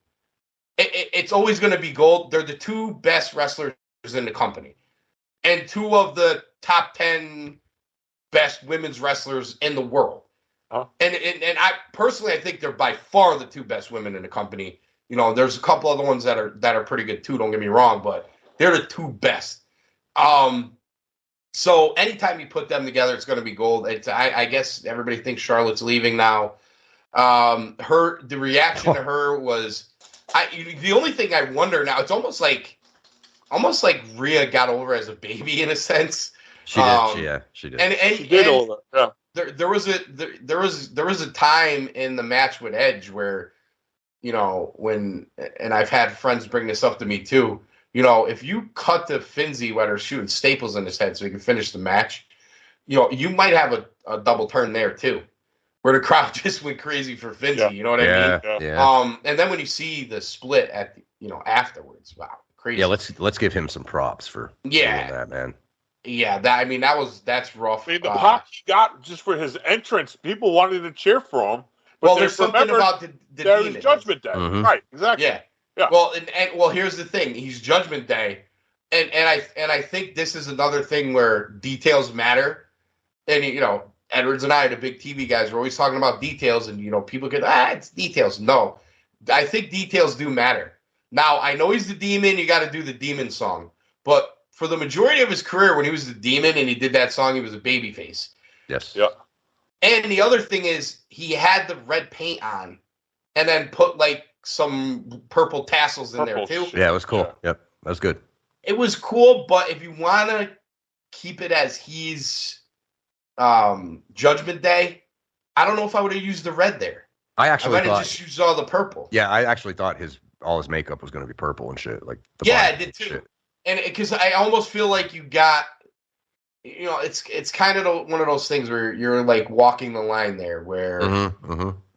it's always going to be gold. They're the 2 best wrestlers in the company, and 2 of the top 10 best women's wrestlers in the world. Huh? And I personally, I think they're by far the 2 best women in the company. There's a couple other ones that are pretty good too. Don't get me wrong, but they're the 2 best. So anytime you put them together, it's going to be gold. I guess everybody thinks Charlotte's leaving now. The reaction to her was, the only thing I wonder now, it's almost like Rhea got over as a baby in a sense. She did. She did. And she did over. Yeah. There was a time in the match with Edge where, and I've had friends bring this up to me too. If you cut the Finzi while they're shooting staples in his head so he can finish the match, you might have a double turn there too, where the crowd just went crazy for Finzi. Yeah. You know what I mean? Yeah. And then when you see the split at afterwards, wow, crazy. Yeah, let's give him some props for doing that, man. Yeah, that's rough. I mean, the pop he got just for his entrance, people wanted to cheer for him. But there's something about the there demon. is Judgment Day. Mm-hmm. Right, exactly. Yeah. Yeah. Well, well, here's the thing. He's Judgment Day, and I think this is another thing where details matter. And Edwards and I, the big TV guys, are always talking about details, and people get it's details. No, I think details do matter. Now I know he's the demon. You got to do the demon song, but for the majority of his career, when he was the demon and he did that song, he was a babyface. Yes. Yeah. And the other thing is, he had the red paint on, and then put like some purple tassels in there too. Yeah, it was cool. Yeah. Yep, that was good. It was cool, but if you want to keep it as he's Judgment Day, I don't know if I would have used the red there. I I actually might have thought. just used all the purple. Yeah, I actually thought all his makeup was going to be purple and shit. Like the Yeah, I body did and too. shit. And because I almost feel like you got, it's kind of one of those things where you're like walking the line there, where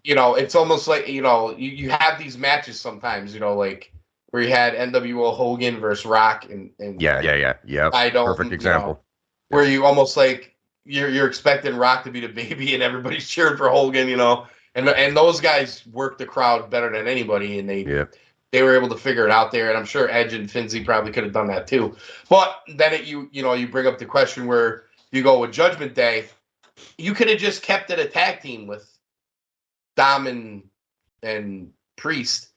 it's almost like you have these matches sometimes, like where you had NWO Hogan versus Rock, and Yeah. I don't Perfect example. Where you almost like you're expecting Rock to be the baby and everybody's cheering for Hogan, and those guys work the crowd better than anybody, and they were able to figure it out there, and I'm sure Edge and Finzi probably could have done that too. But then you bring up the question where you go with Judgment Day, you could have just kept it a tag team with Dom and Priest.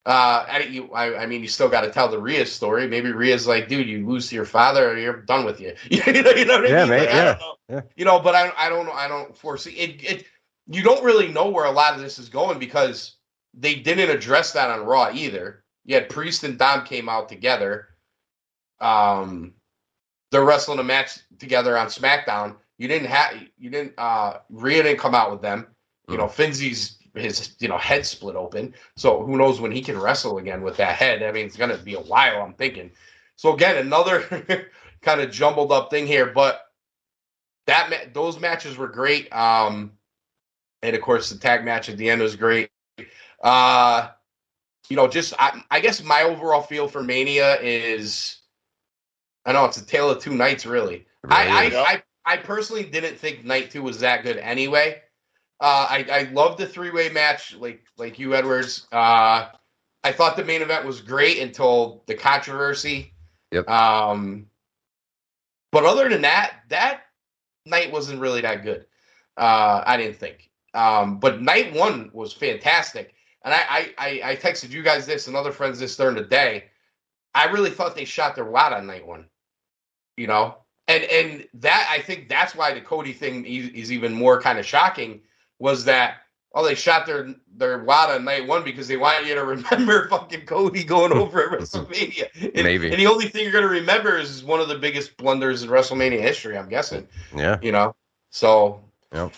I mean, you still got to tell the Rhea story. Maybe Rhea's like, dude, you lose to your father, or you're done with you. You know what I mean? Yeah, mate. Like, I don't know. But I don't know. I don't foresee it. You don't really know where a lot of this is going because they didn't address that on Raw either. You had Priest and Dom came out together. They're wrestling a match together on SmackDown. Rhea didn't come out with them. Finzi's his head split open. So who knows when he can wrestle again with that head? I mean, it's gonna be a while, I'm thinking. So again, another kind of jumbled up thing here, but those matches were great. And of course the tag match at the end was great. I guess my overall feel for Mania is, I know it's a tale of two nights, really. I personally didn't think night 2 was that good anyway. I loved the 3-way match, like you, Edwards. I thought the main event was great until the controversy. Yep. But other than that night wasn't really that good. I didn't think. But night 1 was fantastic. And I texted you guys this and other friends this during the day. I really thought they shot their wad on night 1. And that, I think that's why the Cody thing is even more kind of shocking, was that they shot their wad on night 1 because they want you to remember fucking Cody going over at WrestleMania. Maybe. And the only thing you're going to remember is one of the biggest blunders in WrestleMania history, I'm guessing. Yeah. So. Yep.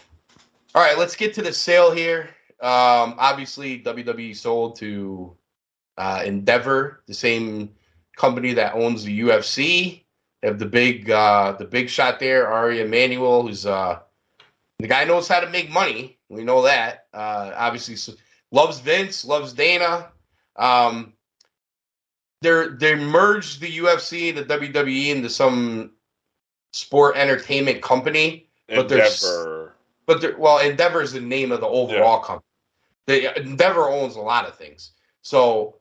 All right, let's get to the sale here. Obviously, WWE sold to Endeavor, the same company that owns the UFC. They have the big shot there, Ari Emanuel, who's the guy knows how to make money. We know that. Obviously, loves Vince, loves Dana. They merged the UFC and the WWE into some sport entertainment company. Endeavor. Endeavor is the name of the overall company. Endeavor owns a lot of things. So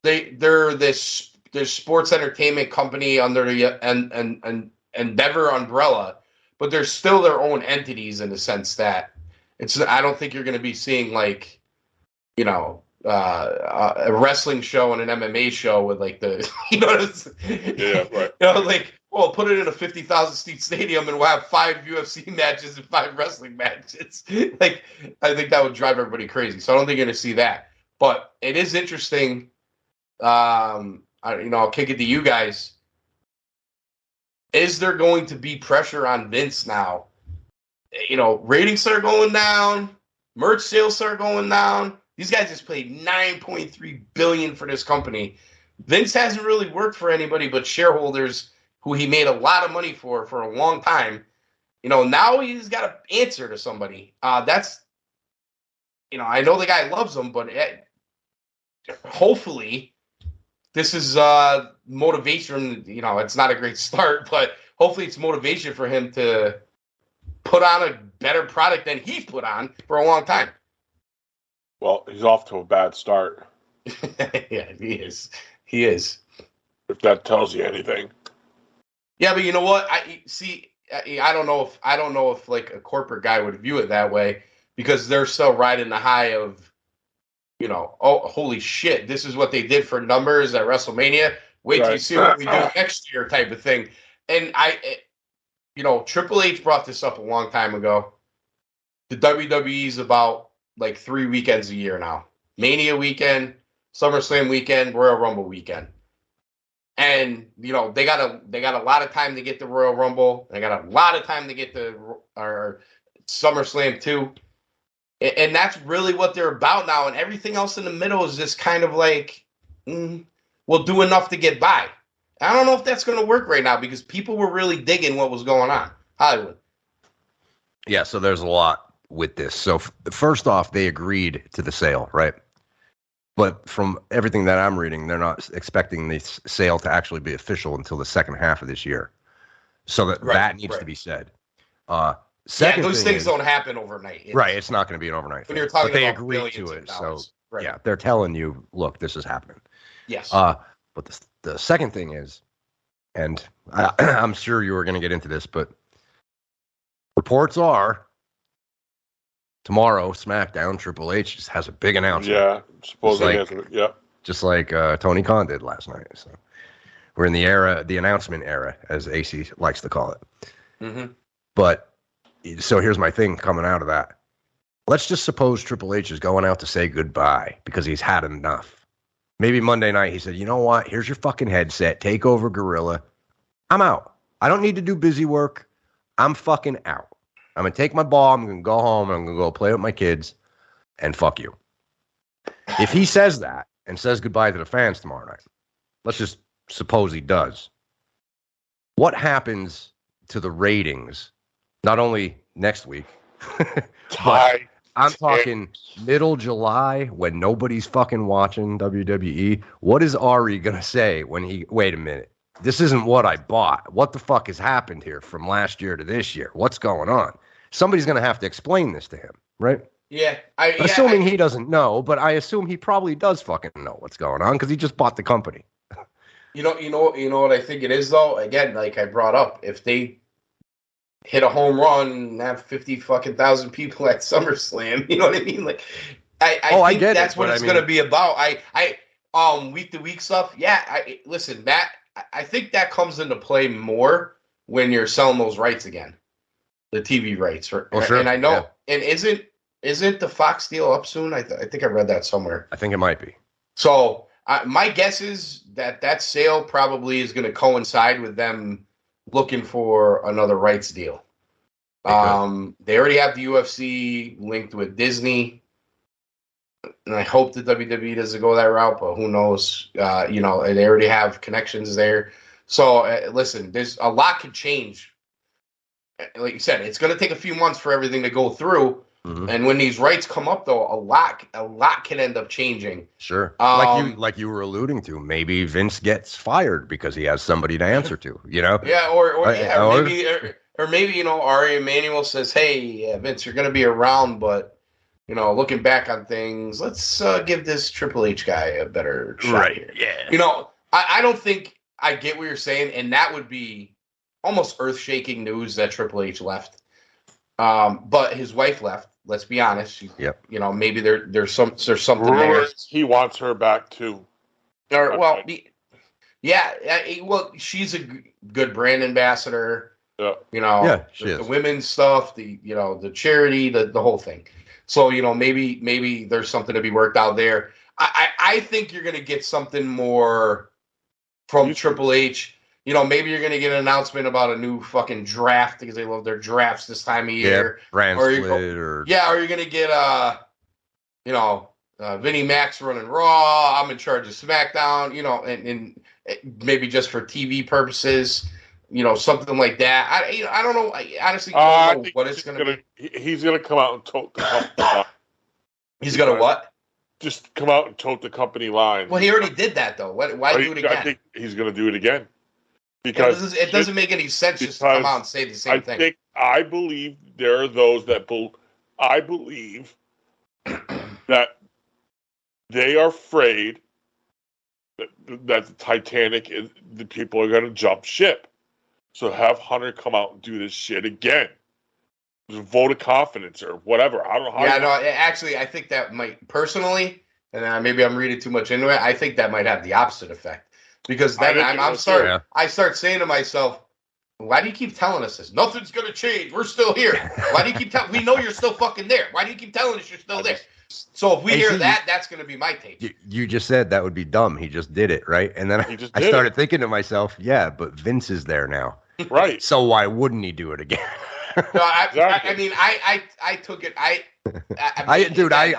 they're this sports entertainment company under the Endeavor umbrella, but they're still their own entities in the sense that I don't think you're going to be seeing like, a wrestling show and an MMA show with like the, right. Put it in a 50,000 seat stadium and we'll have 5 UFC matches and 5 wrestling matches. Like, I think that would drive everybody crazy. So I don't think you're going to see that. But it is interesting. I'll kick it to you guys. Is there going to be pressure on Vince now? Ratings are going down, merch sales are going down. These guys just paid $9.3 billion for this company. Vince hasn't really worked for anybody but shareholders who he made a lot of money for a long time. Now he's got to answer to somebody. That's, I know the guy loves him, but hopefully this is motivation. It's not a great start, but hopefully it's motivation for him to put on a better product than he's put on for a long time. Well, he's off to a bad start. Yeah, he is. He is. If that tells you anything. Yeah, but you know what? I see. I don't know if like a corporate guy would view it that way because they're still riding the high of, oh, holy shit, this is what they did for numbers at WrestleMania. Wait till you Right. see what we do next year, type of thing. And Triple H brought this up a long time ago. The WWE is about like 3 weekends a year now: Mania weekend, SummerSlam weekend, Royal Rumble weekend. And they got a lot of time to get the Royal Rumble. They got a lot of time to get the SummerSlam too. And that's really what they're about now. And everything else in the middle is just kind of like, we'll do enough to get by. I don't know if that's going to work right now because people were really digging what was going on. Hollywood. Yeah, so there's a lot with this. So first off, they agreed to the sale, right? But from everything that I'm reading, they're not expecting the sale to actually be official until the second half of this year. So that needs to be said. Second those thing things don't happen overnight. It's not going to be an overnight when thing. you're talking but they about agreed to it. So right. yeah, they're telling you, look, this is happening. Yes. But the second thing is, and I'm sure you were going to get into this, but reports are tomorrow, SmackDown, Triple H just has a big announcement. Yeah, supposedly. Just like Tony Khan did last night. So we're in the announcement era, as AC likes to call it. Mm-hmm. But so here's my thing coming out of that. Let's just suppose Triple H is going out to say goodbye because he's had enough. Maybe Monday night he said, you know what? Here's your fucking headset. Take over Gorilla. I'm out. I don't need to do busy work. I'm fucking out. I'm going to take my ball. I'm going to go home. And I'm going to go play with my kids. And fuck you. If he says that and says goodbye to the fans tomorrow night, let's just suppose he does. What happens to the ratings, not only next week, but I'm talking middle July when nobody's fucking watching WWE. What is Ari going to say when wait a minute, this isn't what I bought. What the fuck has happened here from last year to this year? What's going on? Somebody's going to have to explain this to him, right? Yeah. Assuming he doesn't know, but I assume he probably does fucking know what's going on because he just bought the company. You know what I think it is though? Again, like I brought up, if they hit a home run and have 50 fucking thousand people at SummerSlam, you know what I mean? Like I think that's what it's going to be about. Week to week stuff. Yeah. Listen, that I think that comes into play more when you're selling those rights again, the TV rights. Sure. And I know, and isn't the Fox deal up soon? I think I read that somewhere. I think it might be. So my guess is that sale probably is going to coincide with them looking for another rights deal. They already have the UFC linked with Disney, and I hope the WWE doesn't go that route, but who knows? They already have connections there. So listen, there's a lot could change. Like you said, it's going to take a few months for everything to go through. Mm-hmm. And when these rights come up, though, a lot can end up changing. Sure, like you were alluding to, maybe Vince gets fired because he has somebody to answer to. Yeah, or maybe Ari Emanuel says, "Hey, Vince, you're going to be around, but looking back on things, let's give this Triple H guy a better shot here." Yeah. I don't think I get what you're saying, and that would be almost earth-shaking news that Triple H left. But his wife left. Let's be honest. Maybe there's something there. He wants her back too. She's a good brand ambassador. Yeah. The women's stuff, the charity, the whole thing. So maybe there's something to be worked out there. I think you're gonna get something more from Triple H. Maybe you're going to get an announcement about a new fucking draft because they love their drafts this time of year. Or you're going to get Vinnie Max running Raw. I'm in charge of SmackDown. And maybe just for TV purposes. Something like that. I don't know. I honestly don't know what it's going to be. He's going to come out and tote the company line. He's going to what? Just come out and tote the company line. Well, he already did that though. Why do it again? I think he's going to do it again. Because it doesn't make any sense just to come out and say the same thing. I believe there are those that I believe that They are afraid that the Titanic is, the people are going to jump ship. So have Hunter come out and do this shit again. Just vote of confidence or whatever. I don't know how. Yeah, no, actually, I think that might personally, and maybe I'm reading too much into it. I think that might have the opposite effect because then I start saying to myself, why do you keep telling us this? Nothing's gonna change. We're still here. Why do you keep telling? We know you're still fucking there. Why do you keep telling us you're still there? So if we hear that, that's gonna be my take. You just said that would be dumb. He just did it, right? And then I started thinking to myself, yeah, but Vince is there now, right? So why wouldn't he do it again? No, I mean, I took it. I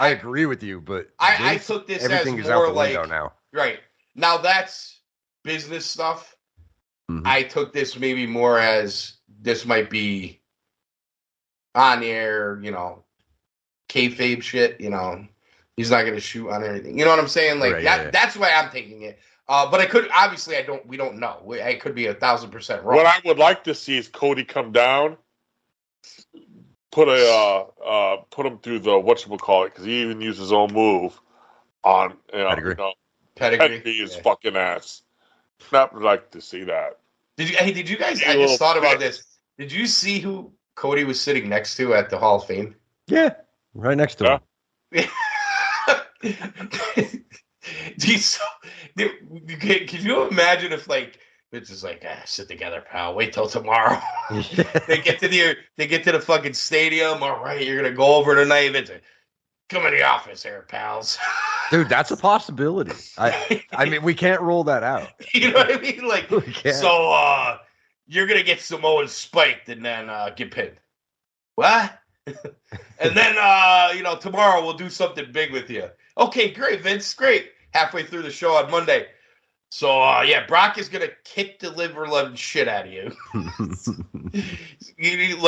agree with you, but I took this everything as is more out the like window now. Right now, that's business stuff. Mm-hmm. I took this maybe more as this might be on air, kayfabe shit. He's not gonna shoot on anything. You know what I'm saying? Like that's the way I'm taking it. But I could obviously we don't know. I could be 1,000% wrong. What I would like to see is Cody come down, put him through the whatchamacallit, because he even used his own move on pedigree his fucking ass. Not would like to see that. Did you guys? I just thought about this. Did you see who Cody was sitting next to at the Hall of Fame? Yeah, right next to him. Can you imagine if it's just sit together, pal. Wait till tomorrow. They get to the fucking stadium. All right, you're gonna go over tonight. Come in the office here, pals. Dude, that's a possibility. I mean, we can't rule that out. You know what I mean? So you're gonna get Samoan spiked and then get pinned. What? And then tomorrow we'll do something big with you. Okay, great, Vince. Great. Halfway through the show on Monday. So Brock is gonna kick the liver shit out of you. You need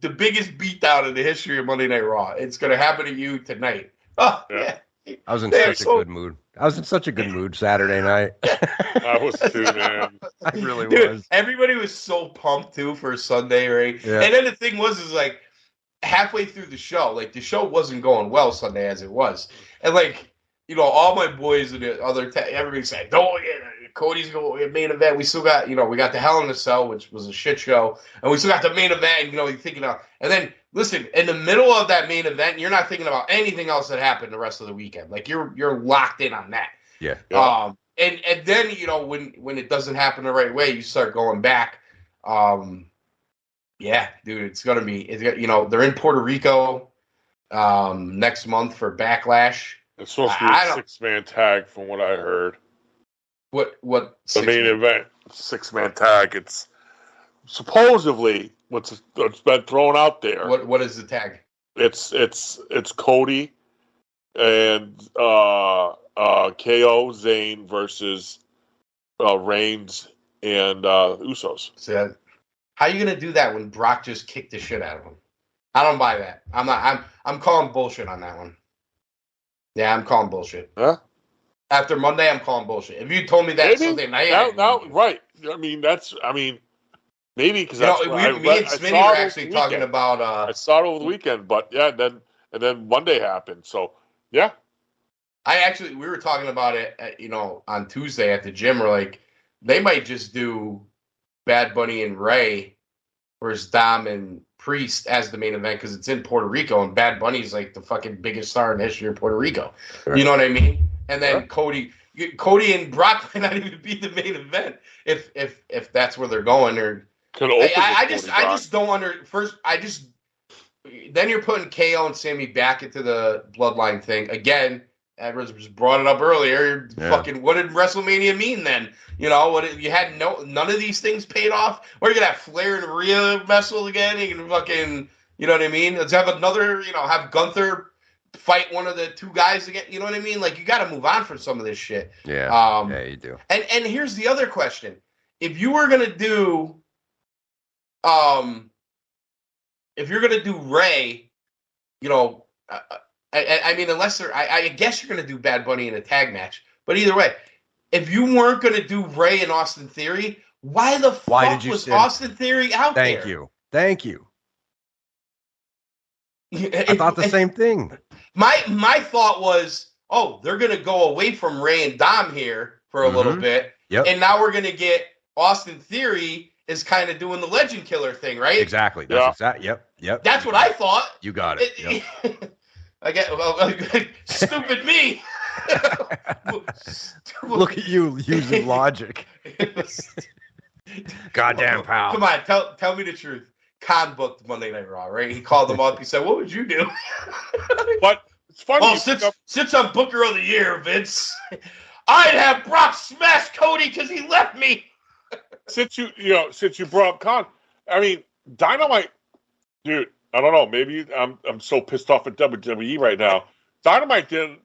the biggest beatdown in the history of Monday Night Raw. It's gonna happen to you tonight. Oh yeah. I was in such a good mood. I was in such a good mood Saturday night. I was too, man. I really was. Everybody was so pumped too for Sunday, right? Yeah. And then the thing was halfway through the show, the show wasn't going well Sunday as it was, and all my boys and the other everybody said, "Don't Cody's going main event." We still got we got the Hell in a Cell, which was a shit show, and we still got the main event. And, you're thinking of, and then listen, in the middle of that main event, you're not thinking about anything else that happened the rest of the weekend. You're locked in on that. Yeah. And then when it doesn't happen the right way, you start going back. Yeah, dude, it's gonna be. They're in Puerto Rico next month for Backlash. It's supposed to be a six-man tag, from what I heard. What? The main event, six-man tag. It's supposedly what's been thrown out there. What is the tag? It's Cody and KO Zayn versus Reigns and Usos. So how are you gonna do that when Brock just kicked the shit out of him? I don't buy that. I'm calling bullshit on that one. Yeah, I'm calling bullshit. Huh? After Monday, I'm calling bullshit. If you told me that Sunday night, right? Maybe because me and Smitty were actually talking about. I saw it over the weekend, but yeah, then Monday happened. So yeah, we were talking about it, on Tuesday at the gym. We're they might just do Bad Bunny and Ray versus Dom and Priest as the main event because it's in Puerto Rico and Bad Bunny's the fucking biggest star in the history of Puerto Rico. Sure. You know what I mean? And then sure. Cody and Brock might not even be the main event if that's where they're going. Or I just don't then you're putting KO and Sammy back into the bloodline thing again. Edwards just brought it up earlier. Yeah. Fucking, what did WrestleMania mean then? You had none of these things paid off. Or you're gonna have Flair and Rhea wrestle again. You can fucking, you know what I mean? Let's have another, have Gunther fight one of the two guys again. You know what I mean? You got to move on from some of this shit. Yeah. Yeah, you do. And here's the other question: if you were gonna do, Ray, I mean, unless I guess you're going to do Bad Bunny in a tag match. But either way, if you weren't going to do Ray and Austin Theory, why the fuck was Austin Theory out there? Thank you. I thought the same thing. My thought was oh, they're going to go away from Ray and Dom here for a little bit. Yep. And now we're going to get Austin Theory is kind of doing the Legend Killer thing, right? Exactly. That's exactly. Yep. That's what I thought. You got it. Yep. I get stupid me. Look at you using logic. Goddamn pal. Come on, tell me the truth. Khan booked Monday Night Raw, right? He called them up. He said, "What would you do?" But it's funny. Well, since I'm Booker of the Year, Vince, I'd have Brock smash Cody because he left me. Since you brought up Khan, I mean, Dynamite, dude. I don't know. Maybe I'm so pissed off at WWE right now. Dynamite didn't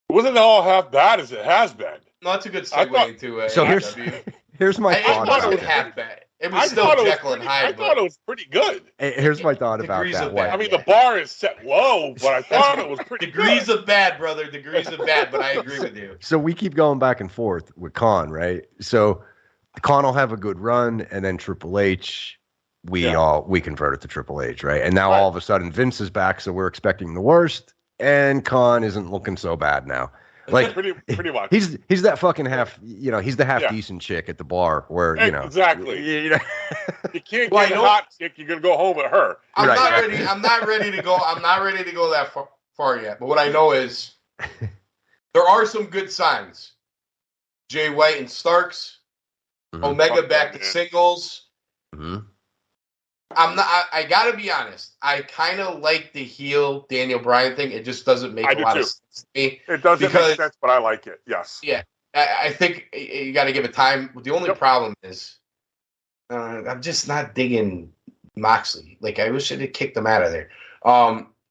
wasn't all half bad as it has been. No, that's a good segue into so here's my thought. It wasn't half bad. It was still Jekyll and Hyde. I thought it was pretty good. Here's my thought about that one. I mean, the bar is set low, but I thought it was pretty Degrees of bad, brother. Degrees of bad, but I agree with you. So we keep going back and forth with Khan, right? So Khan will have a good run, and then Triple H, we converted to Triple H, right? And now all of a sudden Vince is back, so we're expecting the worst, and Khan isn't looking so bad now. Like pretty much. He's that fucking half, he's the half decent chick at the bar where, exactly. You can't get a hot chick, you're gonna go home with her. I'm not ready to go that far yet. But what I know is there are some good signs. Jay White and Starks, Omega back to singles. I gotta be honest. I kind of like the heel Daniel Bryan thing. It just doesn't make a lot of sense to me. It doesn't make sense, but I like it. Yes. Yeah, I think you got to give it time. The only problem is I'm just not digging Moxley. Like I wish I'd kicked him out of there.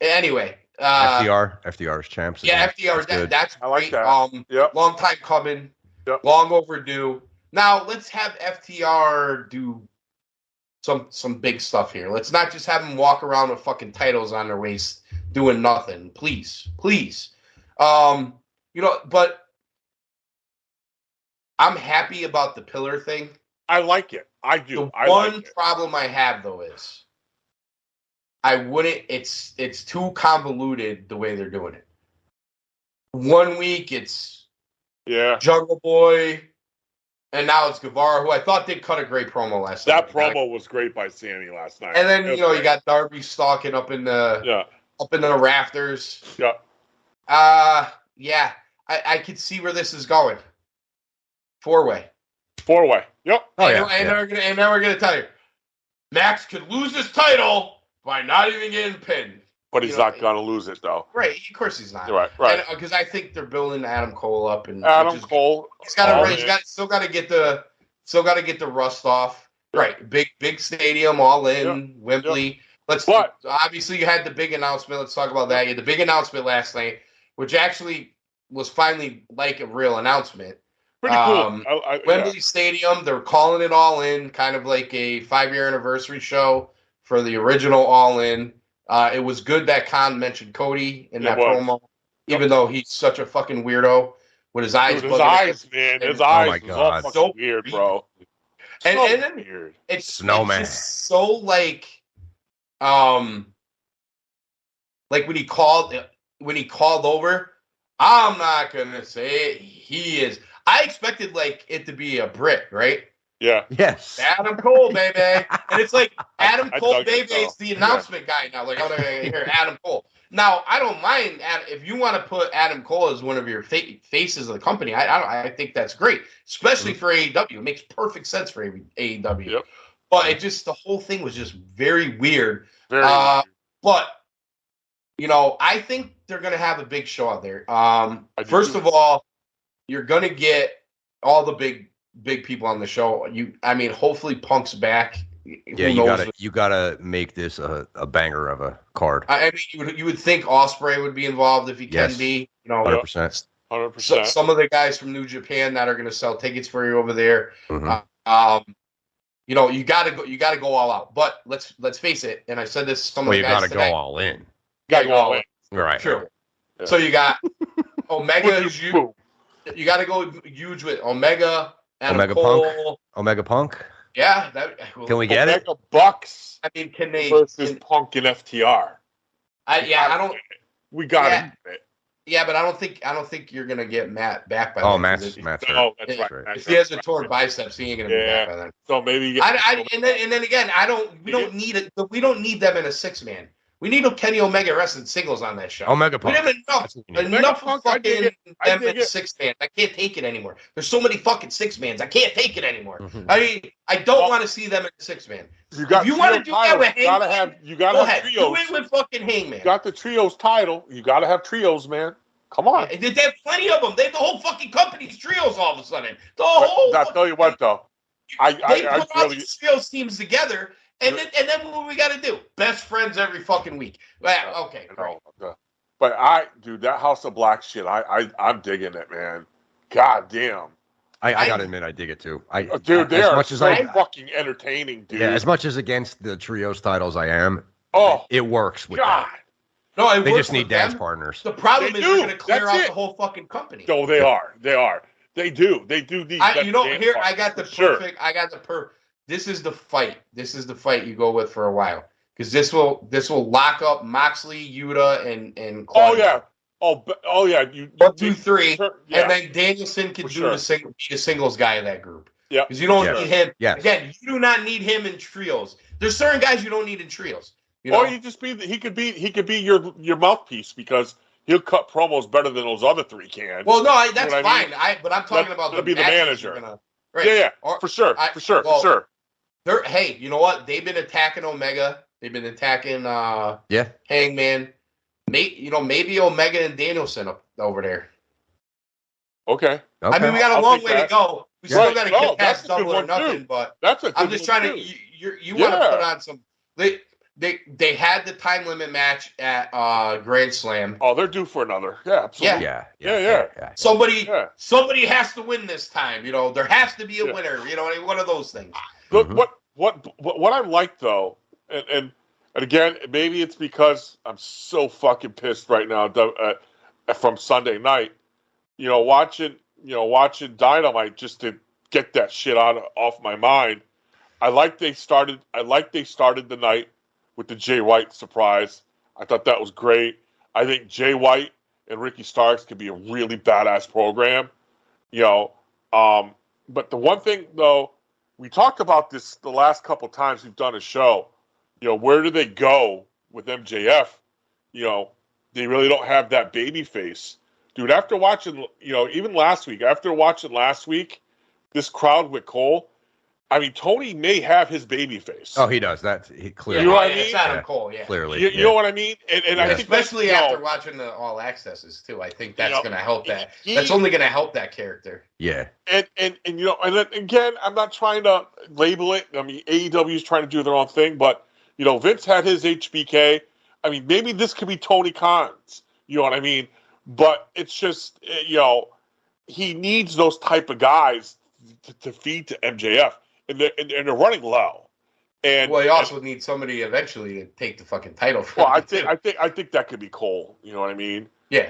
Anyway, FDR's champs. Yeah, FDR. That's I like great. that. Long time coming. Long overdue. Now let's have FTR do some big stuff here. Let's not just have them walk around with fucking titles on their waist doing nothing. Please. But I'm happy about the pillar thing. I like it. I do. The one problem I have though is I wouldn't it's too convoluted the way they're doing it. 1 week it's Jungle Boy. And now it's Guevara, who I thought did cut a great promo last night. That promo was great by Sammy last night. And then you got Darby stalking up in the rafters. Yeah. I could see where this is going. 4-way. Yep. And then we're gonna tell you, Max could lose his title by not even getting pinned. But he's not gonna lose it though. Right, of course he's not. Right. Because I think they're building Adam Cole up, and Cole. Still got to get the rust off. Right, big stadium, all in Wembley. Obviously you had the big announcement. Let's talk about that. You had the big announcement last night, which actually was finally like a real announcement. Pretty cool. Wembley Stadium. They're calling it All In, kind of like a 5-year anniversary show for the original All In. It was good that Khan mentioned Cody in that promo, even though he's such a fucking weirdo with his eyes. His eyes was all fucking weird, bro. And then weird. It's Snowman. It's just so like when he called over. I'm not gonna say it. He is. I expected like it to be a Brit, right? Yeah. Yes. Adam Cole, baby. And it's like Adam Cole, baby, is the announcement guy now. Like, I'm going to hear Adam Cole. Now, I don't mind if you want to put Adam Cole as one of your faces of the company. I think that's great, especially for AEW. It makes perfect sense for AEW. Yep. But the whole thing was just very weird. Very weird. But, I think they're going to have a big show out there. First of all, you're going to get all the big people on the show. Hopefully Punk's back. Yeah, you gotta make this a banger of a card. You would think Ospreay would be involved if he can be. 100%. 100%. Some of the guys from New Japan that are going to sell tickets for you over there. Mm-hmm. You gotta go all out. But let's face it. And I said this to some of the guys today. You gotta go all in. You gotta go all in. Right. True. Yeah. So you got Omega. You got to go huge with Omega. Omega Punk. Yeah, can we get Omega Bucks? Can they versus Punk and FTR? I don't. We got it. Yeah, but I don't think you're gonna get Matt back by Oh, then. Matt's No, hurt. that's right. Right. That's If he has a right. torn biceps, he ain't gonna be back by then. So maybe you And then again, we don't need it. We don't need them in a 6-man. We need Kenny Omega wrestling singles on that show. Omega We Punk. have enough That's what you need. enough Omega of Punk, I dig fucking it. I them dig in it. 6-man. I can't take it anymore. There's so many fucking 6-mans. I can't take it anymore. Mhm. I mean, I don't Well, want to see them in a 6-man. You got If you want to do that with you gotta Hangman, have go ahead. trios. Do it with fucking Hangman. You got the trios title. You gotta have trios, man. Come on. They have plenty of them. They have the whole fucking company's trios all of a sudden. The whole. I'll tell you what though. They I put all really these trios teams together, and then what we got to do? Best friends every fucking week. Well, okay, great. But dude, that House of Black shit, I'm digging it, man. God damn. I gotta admit, I dig it too. Dude, they are as fucking entertaining, dude. Yeah, as much as against the trios titles I am, it works with God. that. No, They just need dance partners. The problem They is do. they're going to clear That's out it. the whole fucking company. No, they are. They do need Here I got the for sure. perfect. I got the This is the fight. This is the fight you go with for a while because this will lock up Moxley, Yuta, and Claudio. Oh yeah. You 1, 2, 3, yeah. and then Danielson can be the singles guy of that group. Yeah, because you don't need him. Yes. Again, you do not need him in trios. There's certain guys you don't need in trios. You know? Or he could be your mouthpiece because he'll cut promos better than those other three can. Well, no, that's You know what I fine. mean? But I'm talking about That'd be the matches manager. you're gonna- right. Yeah, Or- for sure. Hey, you know what? They've been attacking Omega. They've been attacking Hangman. Maybe Omega and Danielson up over there. Okay. I mean, we got a long way to go. We still got to get that's past a good Double or one, Nothing, too. but That's a good I'm just one, trying to. too. You want to put on some. They had the time limit match at Grand Slam. Oh, they're due for another. Yeah, absolutely. Yeah. Somebody has to win this time. There has to be a winner. You know, one of those things. Look, what I like though, and again, maybe it's because I'm so fucking pissed right now from Sunday night. Watching Dynamite just to get that shit off my mind. I like they started the night with the Jay White surprise. I thought that was great. I think Jay White and Ricky Starks could be a really badass program. But the one thing though, we talked about this the last couple times we've done a show. Where do they go with MJF? They really don't have that baby face. Dude, after watching, even last week, this crowd with Cole, I mean, Tony may have his baby face. Oh, he does. He clearly. You know what I mean? It's Adam Cole, yeah. Clearly. You know what I mean? And I think especially after watching the All Accesses too, I think that's going to help that. That's only going to help that character. Yeah. And then again, I'm not trying to label it. I mean, AEW is trying to do their own thing, but Vince had his HBK. I mean, maybe this could be Tony Khan's. You know what I mean? But it's just he needs those type of guys to feed to MJF, and they're running low. And he also needs somebody eventually to take the fucking title from him. I think that could be Cole. You know what I mean? Yeah.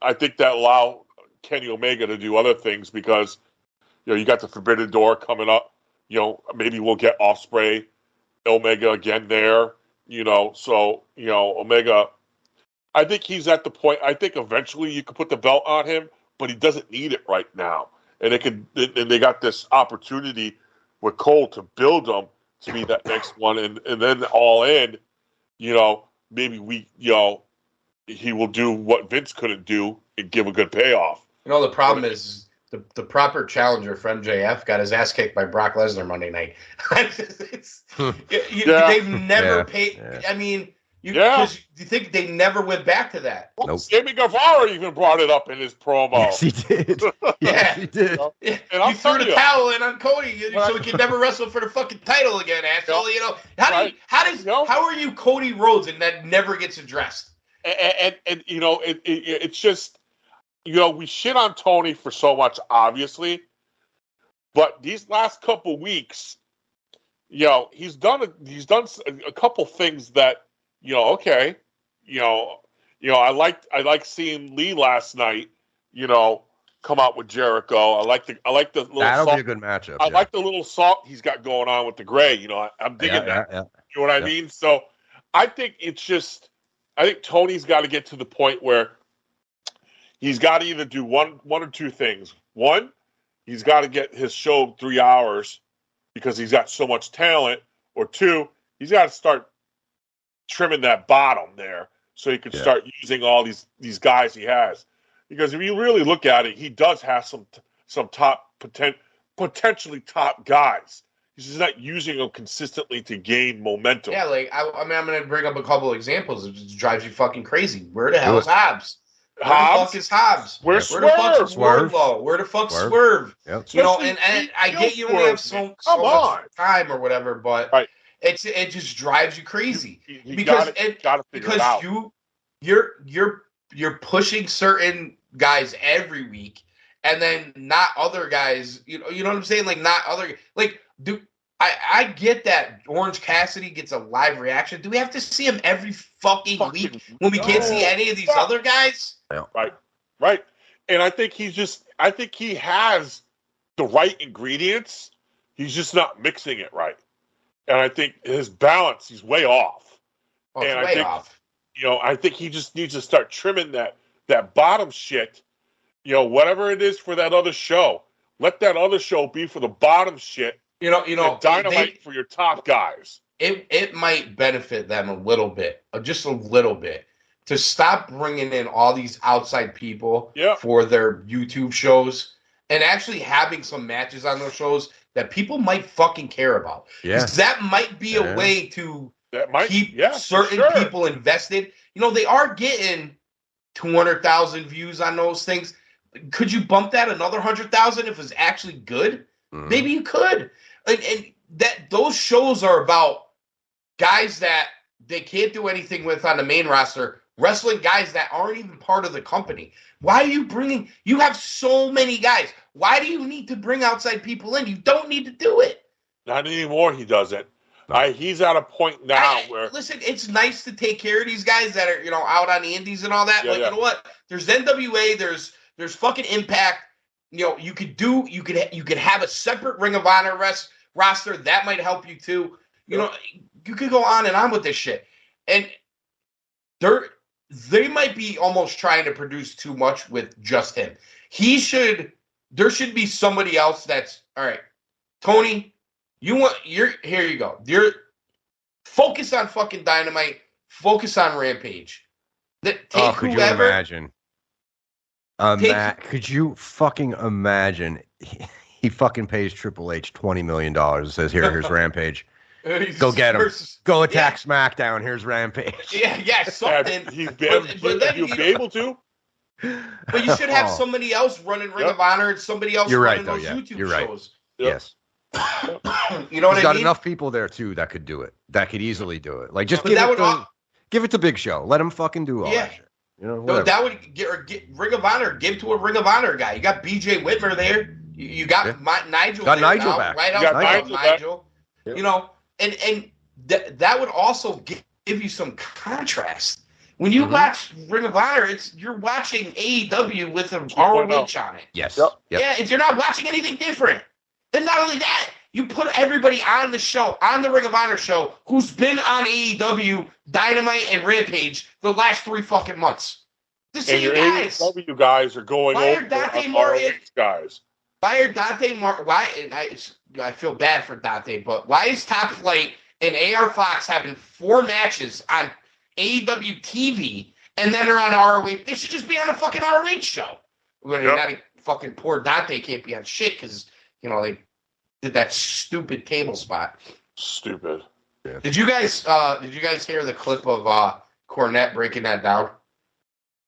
I think that allow Kenny Omega to do other things because you got the Forbidden Door coming up. Maybe we'll get Ospreay, Omega again there. So Omega. I think he's at the point. I think eventually you could put the belt on him, but he doesn't need it right now. And they got this opportunity with Cole to build him to be that next one, and then All In, maybe he will do what Vince couldn't do and give a good payoff. The problem is the proper challenger for MJF got his ass kicked by Brock Lesnar Monday night. They've never paid. Yeah. I mean. Because you think they never went back to that? Nope. Sammy Guevara even brought it up in his promo. Yes, he did. Yes, he did. And he threw the towel in on Cody so he could never wrestle for the fucking title again, asshole. How are you Cody Rhodes and that never gets addressed? And it's just we shit on Tony for so much, obviously, but these last couple weeks, he's done a couple things that. I like seeing Lee last night, come out with Jericho. I like the little that'll salt. be a good matchup. I like the little salt he's got going on with the Gray. I'm digging that. Yeah. You know what I mean? So I think Tony's got to get to the point where he's got to either do one or two things. One, he's got to get his show 3 hours because he's got so much talent. Or two, he's got to start trimming that bottom there so he can start using all these guys he has. Because if you really look at it, he does have some top potentially top guys. He's just not using them consistently to gain momentum. Yeah, like I mean, I'm gonna bring up a couple of examples. It just drives you fucking crazy. Where the hell is Hobbs? Where the fuck is Hobbs? Where's Where the fuck's Swerve? Wardlow? Where the fuck's Swerve? Yep. You know, and I get you only have so much time or whatever, but it just drives you crazy because you're pushing certain guys every week, and then not other guys. You know what I'm saying? Like not other I get that Orange Cassidy gets a live reaction. Do we have to see him every fucking week when we can't see any of these other guys? Right. And I think he has the right ingredients. He's just not mixing it right. And I think his balance, he's way off. Oh, it's way off. I think he just needs to start trimming that bottom shit. Whatever it is for that other show. Let that other show be for the bottom shit. And Dynamite for your top guys. It might benefit them a little bit, just a little bit, to stop bringing in all these outside people for their YouTube shows and actually having some matches on those shows that people might fucking care about. Yeah. That might be a way to keep certain people invested. They are getting 200,000 views on those things. Could you bump that another 100,000 if it was actually good? Mm. Maybe you could. And that those shows are about guys that they can't do anything with on the main roster, wrestling guys that aren't even part of the company. Why are you bringing? You have so many guys. Why do you need to bring outside people in? You don't need to do it. Not anymore. He doesn't. He's at a point now where listen. It's nice to take care of these guys that are out on the indies and all that. But you know what? There's NWA. There's fucking Impact. You could have a separate Ring of Honor roster that might help you too. You could go on and on with this shit, and they might be almost trying to produce too much with just him. There should be somebody else that's all right. Tony, here you go. You're focus on fucking Dynamite. Focus on Rampage. Could you imagine? Could you fucking imagine? He fucking pays Triple H $20 million and says, here's Rampage. Go get him. Go attack SmackDown. Here's Rampage. Yeah, something. He'd be able to. But you should have somebody else running Ring of Honor and somebody else running those YouTube shows. Yes. You know what I mean? He's got enough people there, too, that could do it. That could easily do it. Like, just give it to Big Show. Let him fucking do all that shit. That would get Ring of Honor. Give to a Ring of Honor guy. You got BJ Whitmer there. You got Nigel. Got Nigel back. Right out Nigel. Yep. And that would also give you some contrast. When you watch Ring of Honor, you're watching AEW with an ROH on it. Yes. Yep. Yeah, you're not watching anything different. And not only that, you put everybody on the show, on the Ring of Honor show, who's been on AEW, Dynamite, and Rampage the last 3 fucking months. To see you guys. AEW guys are going over Dante Martin guys. Why are Dante Martin? I feel bad for Dante, but why is Top Flight and AR Fox having 4 matches on AEW TV and then they're on ROH? They should just be on a fucking ROH show. Not fucking poor Dante can't be on shit because they did that stupid table spot. Stupid. Yeah. Did you guys hear the clip of Cornette breaking that down?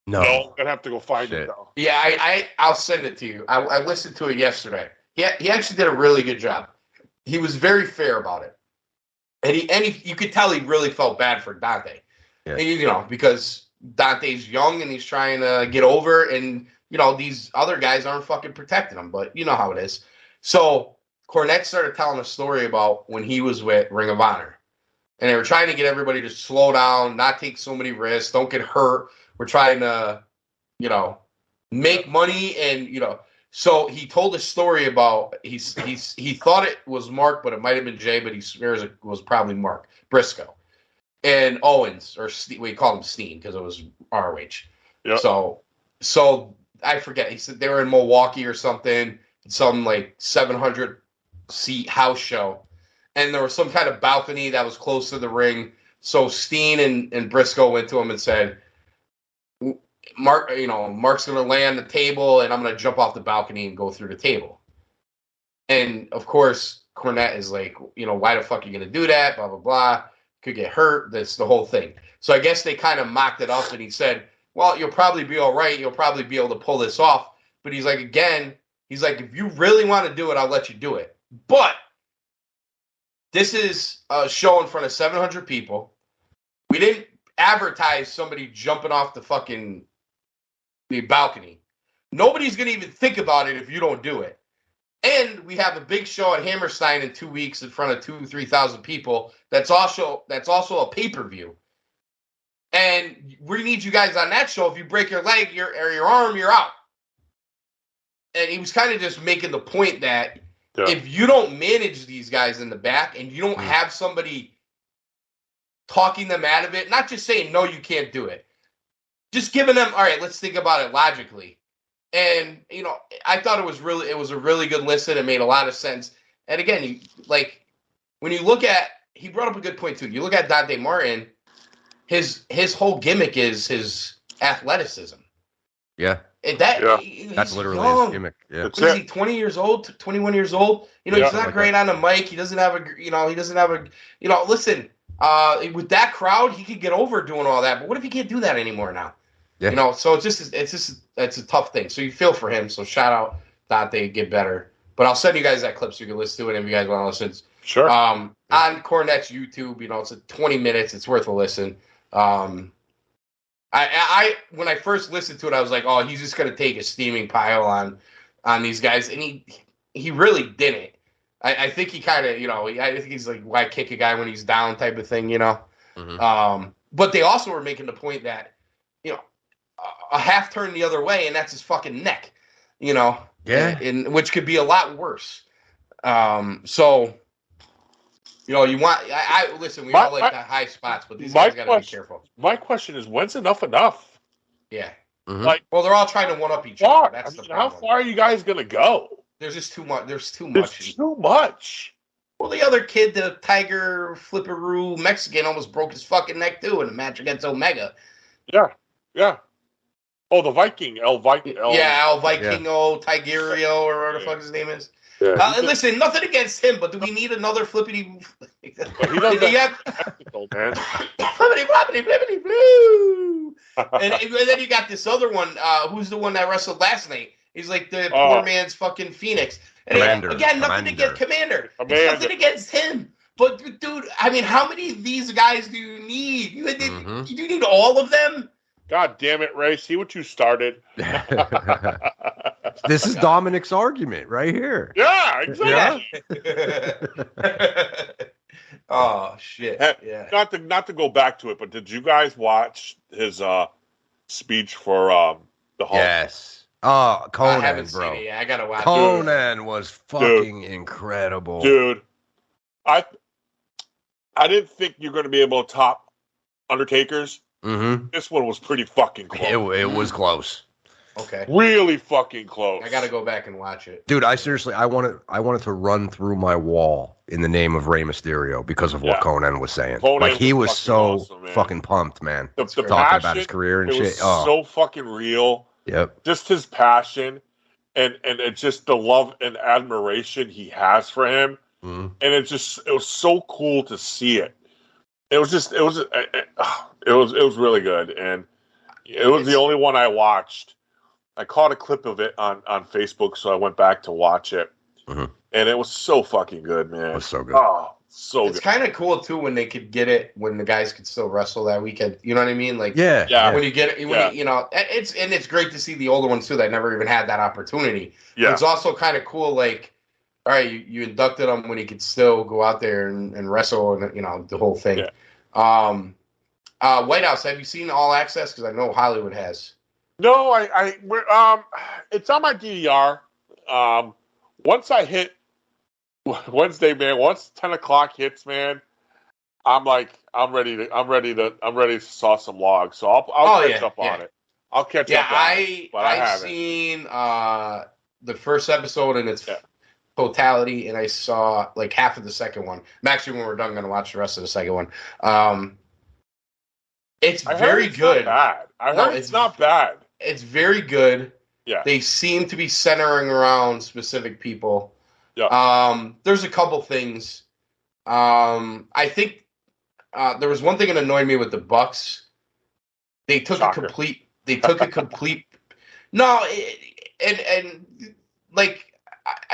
No, I'm gonna have to go find it now. Yeah, I'll send it to you. I listened to it yesterday. He actually did a really good job. He was very fair about it, and you could tell he really felt bad for Dante. Yeah. And, because Dante's young and he's trying to get over, and these other guys aren't fucking protecting him. But you know how it is. So Cornette started telling a story about when he was with Ring of Honor, and they were trying to get everybody to slow down, not take so many risks, don't get hurt. We're trying to, make money, and So he told a story about he thought it was Mark, but it might have been Jay, but he swears it was probably Mark Briscoe and Owens, or we call him Steen because it was ROH. Yep. So So I forget. He said they were in Milwaukee or something, some like 700 seat house show, and there was some kind of balcony that was close to the ring. So Steen and Briscoe went to him and said, Mark, Mark's going to lay on the table and I'm going to jump off the balcony and go through the table. And of course, Cornette is like, why the fuck are you going to do that? Blah, blah, blah. Could get hurt. That's the whole thing. So I guess they kind of mocked it up and he said, well, you'll probably be all right. You'll probably be able to pull this off. But he's like, if you really want to do it, I'll let you do it. But this is a show in front of 700 people. We didn't advertise somebody jumping off the balcony. Nobody's going to even think about it if you don't do it. And we have a big show at Hammerstein in 2 weeks in front of 2,000-3,000 people. That's also a pay-per-view. And we need you guys on that show. If you break your leg or your arm, you're out. And he was kind of just making the point that if you don't manage these guys in the back and you don't have somebody talking them out of it, not just saying, no, you can't do it, just giving them, all right, let's think about it logically. And, I thought it was a really good listen. It made a lot of sense. And again, when you look at, he brought up a good point too. You look at Dante Martin, his whole gimmick is his athleticism. Yeah. And that's literally young. his gimmick. Yeah. What is he, 20 years old, 21 years old? He's not great on the mic. He doesn't have listen, with that crowd, he could get over doing all that. But what if he can't do that anymore now? Yeah. So it's a tough thing. So you feel for him. So shout out Dante, get better. But I'll send you guys that clip so you can listen to it if you guys want to listen. Sure. On Cornette's YouTube, it's 20 minutes. It's worth a listen. I when I first listened to it, I was like, oh, he's just gonna take a steaming pile on these guys, and he really didn't. I think he kind of, I think he's like, why kick a guy when he's down type of thing, Mm-hmm. But they also were making the point that, a half turn the other way, and that's his fucking neck, Yeah. And which could be a lot worse. So. You want. I listen. We all like the high spots, but these guys got to be careful. My question is, when's enough? Yeah. Mm-hmm. Well, they're all trying to one up each other. That's the problem. How far are you guys gonna go? There's just too much. There's too much. Too much. Well, the other kid, the Tiger Flipperoo Mexican, almost broke his fucking neck too in the match against Omega. Yeah. Oh, the Viking, El Vikingo, Tigerio, or whatever the fuck his name is. Yeah. And listen, nothing against him, but do we need another flippity? He does man. Flippity blue. And then you got this other one. Who's the one that wrestled last night? He's like the poor man's fucking Phoenix. And nothing against Commander. It's nothing against him. But dude, I mean, how many of these guys do you need? You need all of them. God damn it, Ray! See what you started. This is Dominic's argument right here. Yeah, exactly. Yeah. Oh shit! Yeah. Not to go back to it, but did you guys watch his speech for the Hulk? Yes. Oh, Conan, I haven't bro. seen it yet. I gotta watch. Conan was fucking incredible, dude. I didn't think you're going to be able to top Undertaker's. Mm-hmm. This one was pretty fucking close. It was close. Okay. Really fucking close. I gotta go back and watch it. Dude, I wanted to run through my wall in the name of Rey Mysterio because of what Conan was saying. He was so awesome, fucking pumped, man. The talking passion, about his career and shit. Was so fucking real. Yep. Just his passion and it's just the love and admiration he has for him. Mm-hmm. And it was so cool to see it. It was really good, and it was the only one I watched. I caught a clip of it on Facebook, so I went back to watch it, mm-hmm. and it was so fucking good, man. It was so good. Oh, so good. It's kind of cool too when they could get it when the guys could still wrestle that weekend. You know what I mean? Like yeah. When you get it, it's great to see the older ones too that never even had that opportunity. Yeah. It's also kind of cool, like. All right, you inducted him when he could still go out there and wrestle and the whole thing. Yeah. Whitehouse, have you seen All Access? Because I know Hollywood has. No, it's on my DVR. Once I hit Wednesday, man. Once 10 o'clock hits, man, I'm ready to saw some logs. So I'll catch up on it. I'll catch Yeah, up on it, but I I've haven't. seen the first episode in its totality, and I saw like half of the second one. I'm actually, when we're done, going to watch the rest of the second one. It's I heard very it's good. Not bad. I heard it's not bad. It's very good. Yeah. They seem to be centering around specific people. Yeah. There's a couple things. I think there was one thing that annoyed me with the Bucks. They took Shocker. a complete. No, and like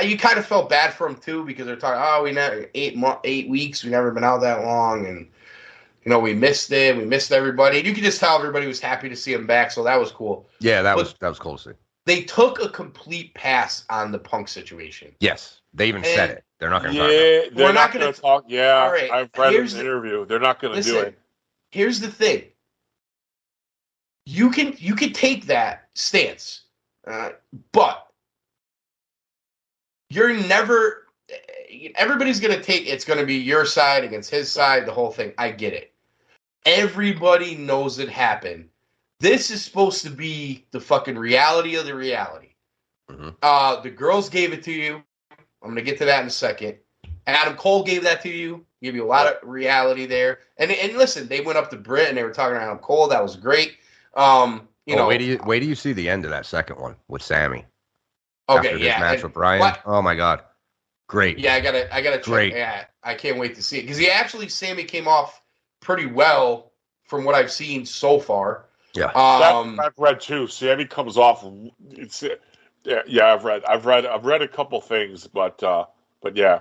you kind of felt bad for them too, because they're talking. Oh, we never 8 weeks. We never been out that long, and we missed it. We missed everybody. You could just tell everybody was happy to see him back, so that was cool. Yeah, that was cool to see. They took a complete pass on the Punk situation. Yes, they even said it. They're not going to talk about it. We're not going to talk. Yeah, all right, I've read an interview. They're not going to do it. Here's the thing. You can take that stance, but you're never. Everybody's going to take. It's going to be your side against his side. The whole thing. I get it. Everybody knows it happened. This is supposed to be the fucking reality of the reality. Mm-hmm. The girls gave it to you. I'm going to get to that in a second. Adam Cole gave that to you. Gave you a lot of reality there. And listen, they went up to Britt and they were talking to Adam Cole. That was great. Wait do you see the end of that second one with Sammy? Okay, after his match with Brian. Oh my God, great. Yeah, I gotta check. Yeah, I can't wait to see it, because Sammy came off pretty well from what I've seen so far. Yeah, I've read too. Sammy comes off. I've read a couple things, but yeah.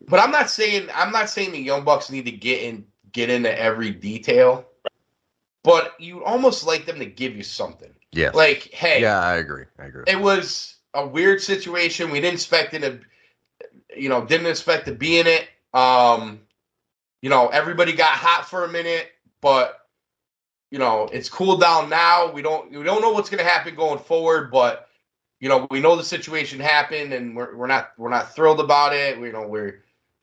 But I'm not saying the Young Bucks need to get into every detail. But you'd almost like them to give you something. Yes. Like, hey. Yeah, I agree. It was a weird situation. We didn't expect it to be in it. Everybody got hot for a minute, but it's cooled down now. We don't know what's going to happen going forward, but we know the situation happened, and we're not thrilled about it. We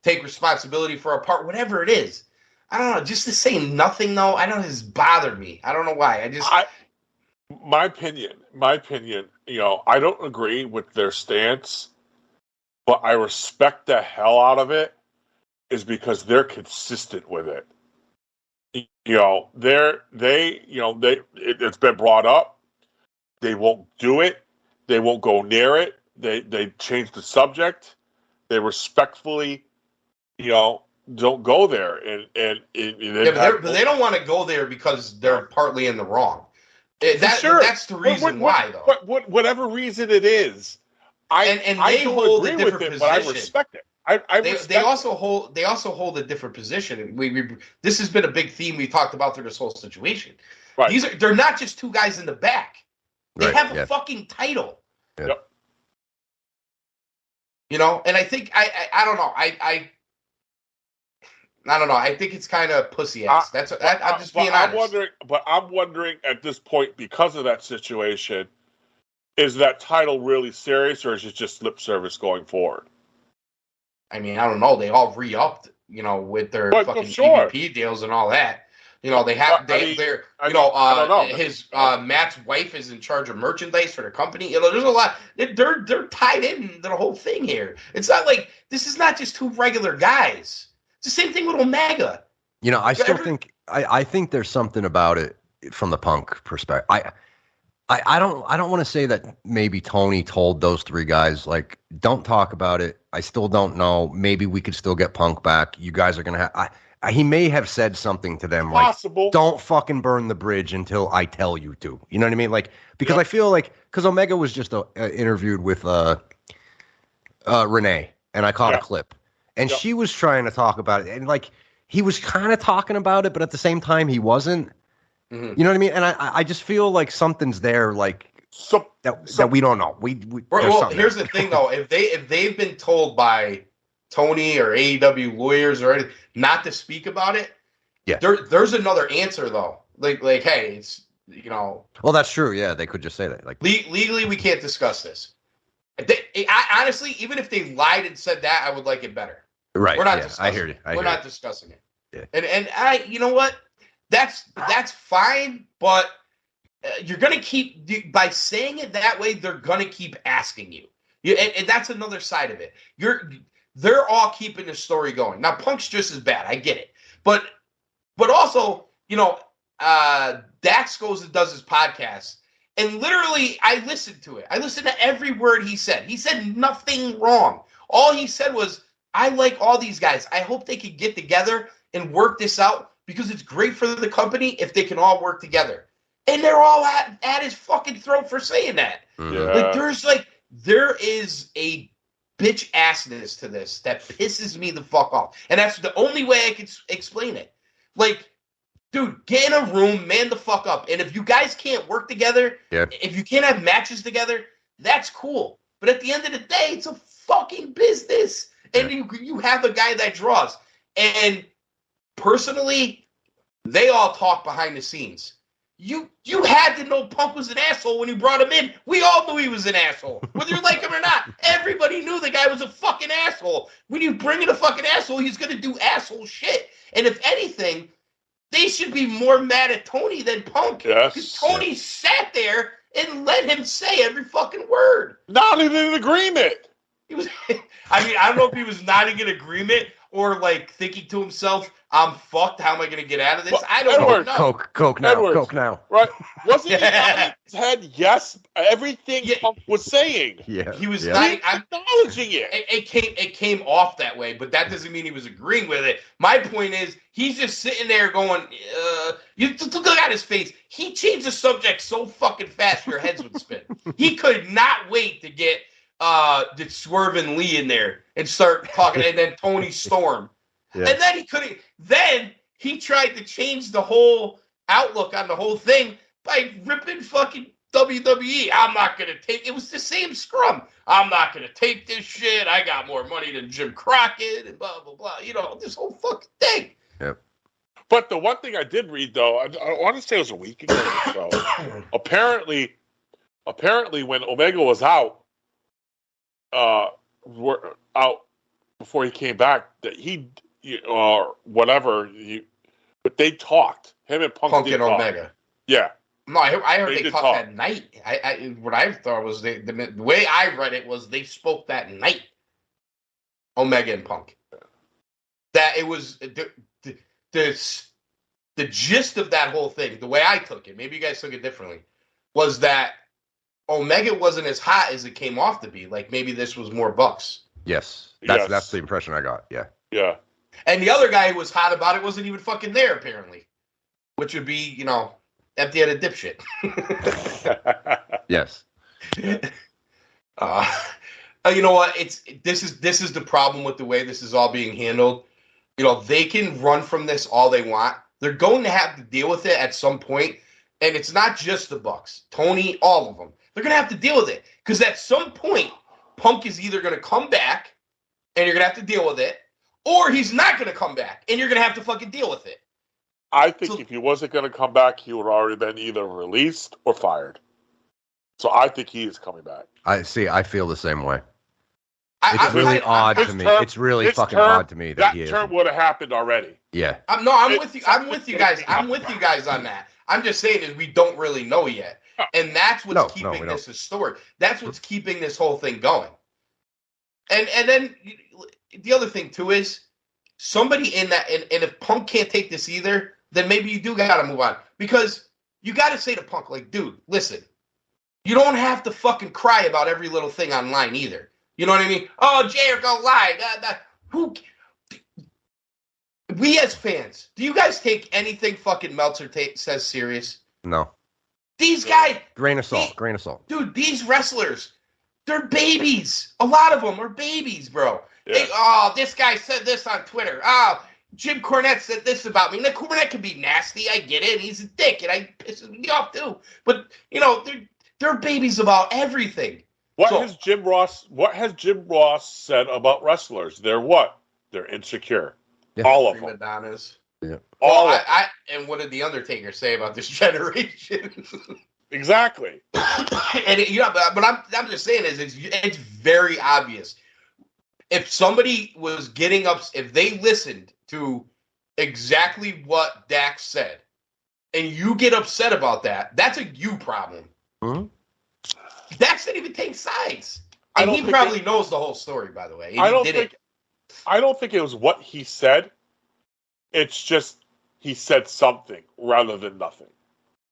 take responsibility for our part, whatever it is. I don't know. Just to say nothing, though, I know this bothered me. I don't know why. My opinion. I don't agree with their stance, but I respect the hell out of it. Is because they're consistent with it. It's been brought up. They won't do it. They won't go near it. They change the subject. They respectfully, don't go there, but they don't want to go there because they're partly in the wrong. That's the reason why, though. Whatever reason it is, I don't hold agree a different with it, position. but I respect it. They also hold a different position. This has been a big theme we talked about through this whole situation. Right. They're not just two guys in the back. They have a fucking title. Yep. And I think I don't know. I don't know. I think it's kind of pussy ass. I'm just being honest. I'm wondering at this point, because of that situation, is that title really serious, or is it just lip service going forward? I mean, I don't know. They all re-upped, with their fucking EVP deals and all that. They have Matt's wife is in charge of merchandise for the company. There's a lot. They're tied in to the whole thing here. It's not like this is not just two regular guys. It's the same thing with Omega. I still think I think there's something about it from the Punk perspective. I don't want to say that maybe Tony told those three guys, like, don't talk about it. I still don't know. Maybe we could still get Punk back. You guys are gonna have. He may have said something to them like, don't fucking burn the bridge until I tell you to. You know what I mean? Like, because I feel like because Omega was just interviewed with Renee, and I caught a clip. And she was trying to talk about it, and like he was kind of talking about it, but at the same time he wasn't. Mm-hmm. You know what I mean? And I just feel like something's there, like that we don't know. Here's the thing, though: if they've been told by Tony or AEW lawyers or anything not to speak about it, there's another answer though. Like hey, it's Well, that's true. Yeah, they could just say that. Like legally, we can't discuss this. Honestly, even if they lied and said that, I would like it better. Right. We're not discussing I hear you. We're not discussing it. Yeah. And you know what? That's fine, but you're going to keep, by saying it that way, they're going to keep asking you. And that's another side of it. They're all keeping the story going. Now, Punk's just as bad. I get it. But also, Dax goes and does his podcast. And literally, I listened to it. I listened to every word he said. He said nothing wrong. All he said was, I like all these guys. I hope they can get together and work this out because it's great for the company if they can all work together. And they're all at his fucking throat for saying that. Yeah. There is a bitch assness to this that pisses me the fuck off. And that's the only way I can explain it. Like, dude, get in a room, man the fuck up. And if you guys can't work together, if you can't have matches together, that's cool. But at the end of the day, it's a fucking business. And you have a guy that draws. And personally, they all talk behind the scenes. You had to know Punk was an asshole when you brought him in. We all knew he was an asshole. Whether you like him or not, everybody knew the guy was a fucking asshole. When you bring in a fucking asshole, he's going to do asshole shit. And if anything, they should be more mad at Tony than Punk. Yes. Because Tony sat there and let him say every fucking word. Not even in agreement. He was. I mean, I don't know if he was nodding in agreement or like thinking to himself, "I'm fucked. How am I going to get out of this?" Well, I don't Edwards, know. Coke now. Edwards. Coke now. Right? Wasn't he nodding his head? Yes, everything Punk was saying. Yeah. He was He not. was acknowledging it. It came off that way, but that doesn't mean he was agreeing with it. My point is, he's just sitting there going, you look at his face. He changed the subject so fucking fast your heads would spin. He could not wait to get the Swerve Lee in there and start talking, and then Tony Storm. Yeah. And then he couldn't. Then he tried to change the whole outlook on the whole thing by ripping fucking WWE. I'm not going to take it. Was the same scrum. I'm not going to take this shit. I got more money than Jim Crockett and blah, blah, blah. This whole fucking thing. Yep. But the one thing I did read, though, I want to say it was a week ago or so. apparently, when Omega was out, before he came back, that he or whatever, but they talked. Him and Punk and talk. Omega. Yeah. No, I heard they did talked talk that night. What I thought was the way I read it was they spoke that night. Omega and Punk. That it was the gist of that whole thing. The way I took it, maybe you guys took it differently, was that Omega wasn't as hot as it came off to be. Like maybe this was more Bucks. Yes. That's the impression I got. Yeah. Yeah. And the other guy who was hot about it wasn't even fucking there, apparently. Which would be, empty-headed dipshit. Yes. You know what? This is the problem with the way this is all being handled. They can run from this all they want. They're going to have to deal with it at some point, and it's not just the Bucks. Tony, all of them. They're going to have to deal with it because at some point, Punk is either going to come back, and you're going to have to deal with it, or he's not going to come back, and you're going to have to fucking deal with it. I think if he wasn't going to come back, he would have already been either released or fired. So I think he is coming back. I feel the same way. It's really odd to me. It's really fucking odd to me that he is. That term would have happened already. Yeah. I'm with you. I'm with you guys. I'm with you guys on that. I'm just saying is we don't really know yet, and that's what's keeping this historic. That's what's keeping this whole thing going. And then the other thing too is somebody in that, and if Punk can't take this either, then maybe you do got to move on because you got to say to Punk like, dude, listen, you don't have to fucking cry about every little thing online either. You know what I mean? Oh, Jericho lied. We as fans, do you guys take anything fucking Meltzer says serious? No. These guys. Grain of salt. Dude, these wrestlers, they're babies. A lot of them are babies, bro. Yeah. This guy said this on Twitter. Jim Cornette said this about me. Now, Cornette can be nasty. I get it. He's a dick, and I pisses me off too. But, they're babies about everything. What has Jim Ross said about wrestlers? They're what? They're insecure. Yeah. All of them. Madonnas. Yeah. And what did the Undertaker say about this generation? Exactly. But I'm just saying is it's very obvious. If somebody was getting up, if they listened to exactly what Dax said, and you get upset about that, that's a you problem. Mhm. Dax didn't even take sides. I And don't he think probably knows the whole story, by the way. And I he don't didn't. think it was what he said. It's just he said something rather than nothing.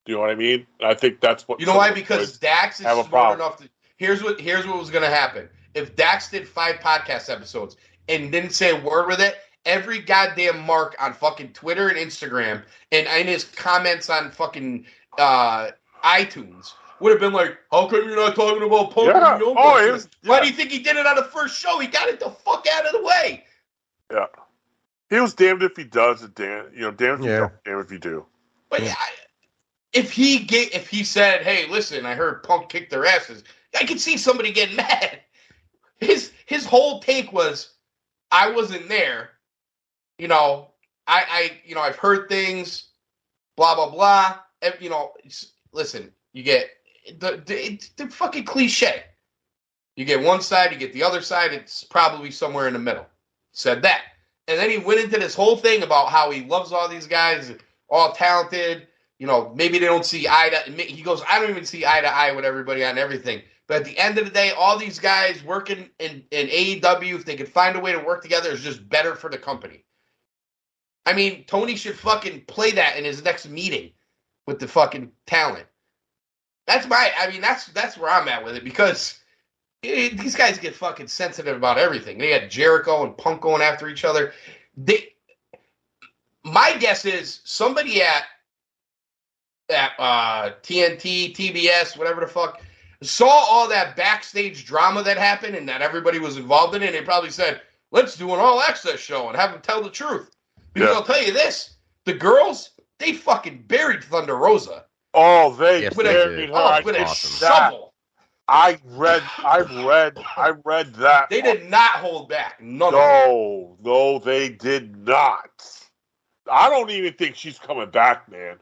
Do you know what I mean? I think that's what You know why? Because Dax is have a smart problem. enough to. Here's what was going to happen. If Dax did 5 podcast episodes and didn't say a word with it, every goddamn mark on fucking Twitter and Instagram and in his comments on fucking iTunes would have been like, "How come you're not talking about Punk Yeah. and Young Oh, Bucks?" it was- Why yeah. do you think he did it on the first show? He got it the fuck out of the way. Yeah. He was damned if he does, and damned if you Yeah. don't, damned if you do. But if he said, "Hey, listen, I heard Punk kick their asses," I could see somebody getting mad. His whole take was, "I wasn't there. You know, I've heard things, blah blah blah. And, you know, listen, you get the fucking cliche. You get one side, you get the other side. It's probably somewhere in the middle." Said that, and then he went into this whole thing about how he loves all these guys, all talented. You know, maybe they don't see eye to. He goes, "I don't even see eye to eye with everybody on everything." But at the end of the day, all these guys working in AEW, if they could find a way to work together, is just better for the company. I mean, Tony should fucking play that in his next meeting with the fucking talent. That's where I'm at with it, because these guys get fucking sensitive about everything. They had Jericho and Punk going after each other. My guess is somebody at TNT, TBS, whatever the fuck, saw all that backstage drama that happened and that everybody was involved in it, and they probably said, "Let's do an All Access show and have them tell the truth." Because I'll tell you this, the girls, they fucking buried Thunder Rosa. Oh, they Yes, buried her. Oh, with a shovel. I read that. They did not hold back. None of them. No, they did not. I don't even think she's coming back, man.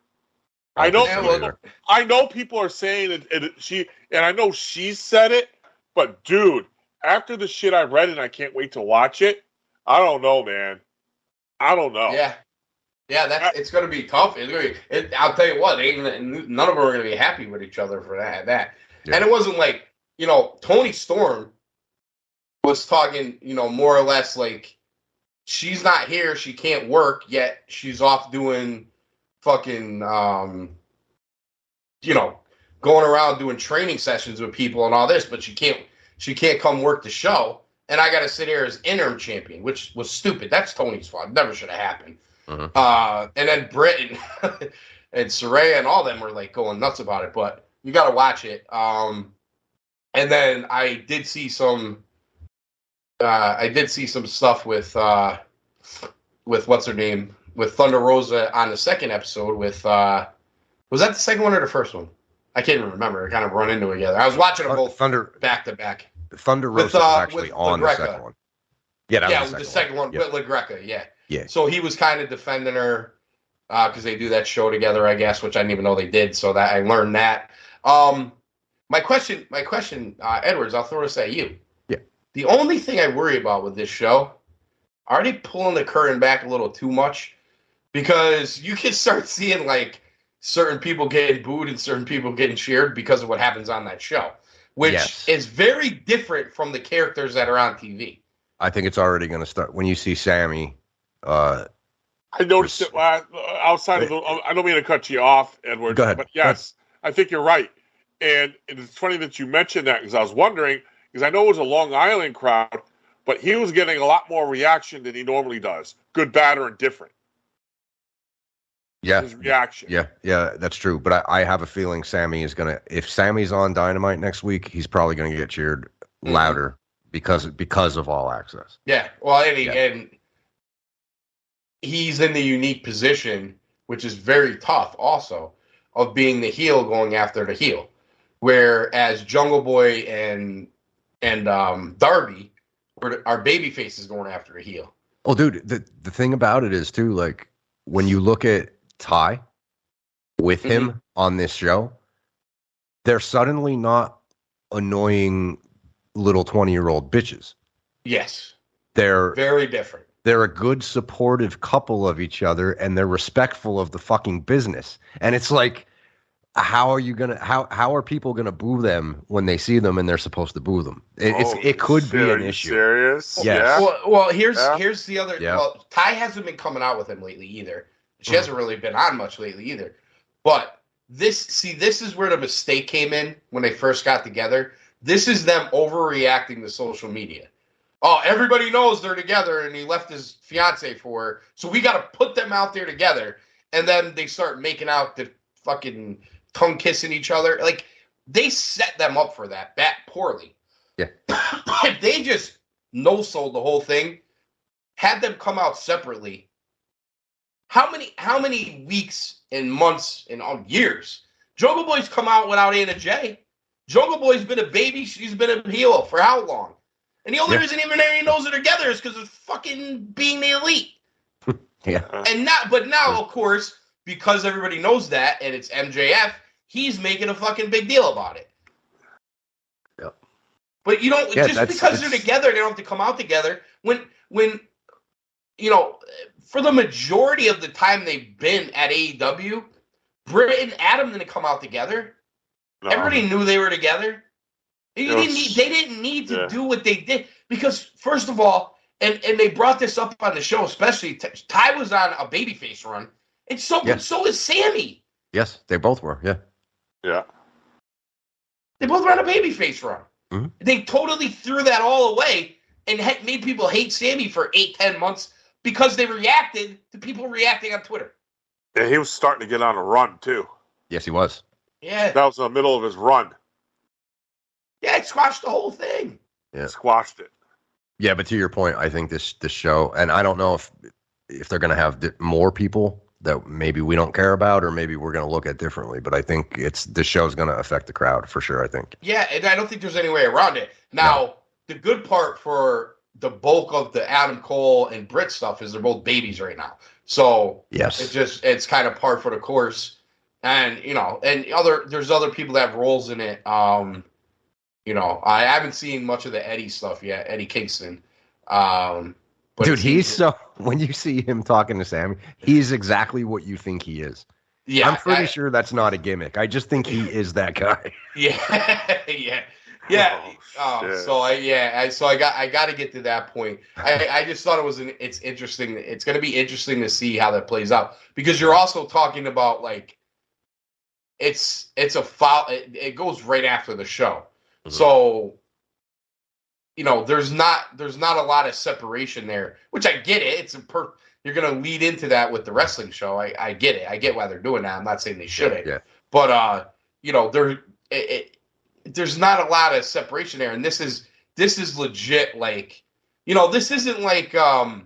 I know people are saying it, and I know she said it, but dude, after the shit I read and I can't wait to watch it, I don't know, man. I don't know. Yeah, it's going to be tough. I'll tell you what, none of them are going to be happy with each other for that. Yeah. And it wasn't like, you know, Tony Storm was talking, you know, more or less like, she's not here, she can't work, yet she's off doing fucking, you know, going around doing training sessions with people and all this, but she can't come work the show. And I got to sit here as interim champion, which was stupid. That's Tony's fault. Never should have happened. Mhm. And then Britt and Saraya and all them were like going nuts about it, but you got to watch it. And then I did see some stuff with what's her name, with Thunder Rosa on the second episode with, was that the second one or the first one? I can't even remember. I kind of run into it together. I was watching them both back to back. Thunder Rosa was actually on the second one. Yeah, that was the second one with LaGreca, yeah. Yeah. So he was kind of defending her because they do that show together, I guess, which I didn't even know they did. So that I learned that. My question, Edwards, I'll throw this at you. Yeah. The only thing I worry about with this show, are they pulling the curtain back a little too much? Because you can start seeing like certain people getting booed and certain people getting cheered because of what happens on that show, which is very different from the characters that are on TV. I think it's already going to start when you see Sammy. I noticed it outside of I don't mean to cut you off, Edward. Go ahead. But yes, I think you're right. And it's funny that you mentioned that, because I was wondering, because I know it was a Long Island crowd, but he was getting a lot more reaction than he normally does. Good, bad, or indifferent. Yeah. His reaction. Yeah, that's true. But I have a feeling Sammy is going to, if Sammy's on Dynamite next week, he's probably going to get cheered louder because of All Access. Yeah. Well, and he's in the unique position, which is very tough also, of being the heel going after the heel. Whereas Jungle Boy and Darby are baby faces going after a heel. Oh, dude, the thing about it is too, like when you look at Ty with him on this show, they're suddenly not annoying little 20-year-old bitches. Yes. They're very different. They're a good, supportive couple of each other, and they're respectful of the fucking business. And it's like, how are people gonna boo them when they see them and they're supposed to boo them? It could be an issue. Serious? Yes. Yeah. Well, here's the other. Yeah. Well, Ty hasn't been coming out with him lately either. She hasn't really been on much lately either. But this is where the mistake came in when they first got together. This is them overreacting to social media. Oh, everybody knows they're together, and he left his fiance for her, so we got to put them out there together. And then they start making out, the fucking tongue kissing each other. Like, they set them up for that poorly. Yeah. If they just no-sold the whole thing, had them come out separately, how many weeks and months and years? Jungle Boy's come out without Anna Jay. Jungle Boy's been a baby. She's been a heel for how long? And the only reason even everybody knows they're together is because of fucking being the elite. Yeah. And now, of course, because everybody knows that and it's MJF, he's making a fucking big deal about it. Yep. But you don't just because they're together, they don't have to come out together. When you know, for the majority of the time they've been at AEW, Britt and Adam didn't come out together. No. Everybody knew they were together. They didn't need to do what they did because, first of all, and they brought this up on the show, especially Ty was on a babyface run, and so is Sammy. Yes, they both were. Yeah. Yeah. They both were on a babyface run. Mm-hmm. They totally threw that all away and made people hate Sammy for 8-10 months because they reacted to people reacting on Twitter. And he was starting to get on a run too. Yes, he was. Yeah. That was in the middle of his run. Yeah, it squashed the whole thing. Yeah. Squashed it. Yeah, but to your point, I think this show, and I don't know if they're going to have more people that maybe we don't care about, or maybe we're going to look at differently. But I think this show's going to affect the crowd for sure. I think. Yeah, and I don't think there's any way around it. Now, The good part for the bulk of the Adam Cole and Britt stuff is they're both babies right now. So yes, it's kind of par for the course. And there's other people that have roles in it. I haven't seen much of the Eddie stuff yet, Eddie Kingston. But dude, when you see him talking to Sammy, he's exactly what you think he is. Yeah, I'm pretty sure that's not a gimmick. I just think he is that guy. Yeah, yeah. So I got to get to that point. I just thought it's interesting. It's going to be interesting to see how that plays out because you're also talking about like it's a foul. It goes right after the show. Mm-hmm. So, there's not a lot of separation there, which I get it. You're going to lead into that with the wrestling show. I get it. I get why they're doing that. I'm not saying they shouldn't. Yeah. But there's not a lot of separation there, and this is legit. Like, this isn't like the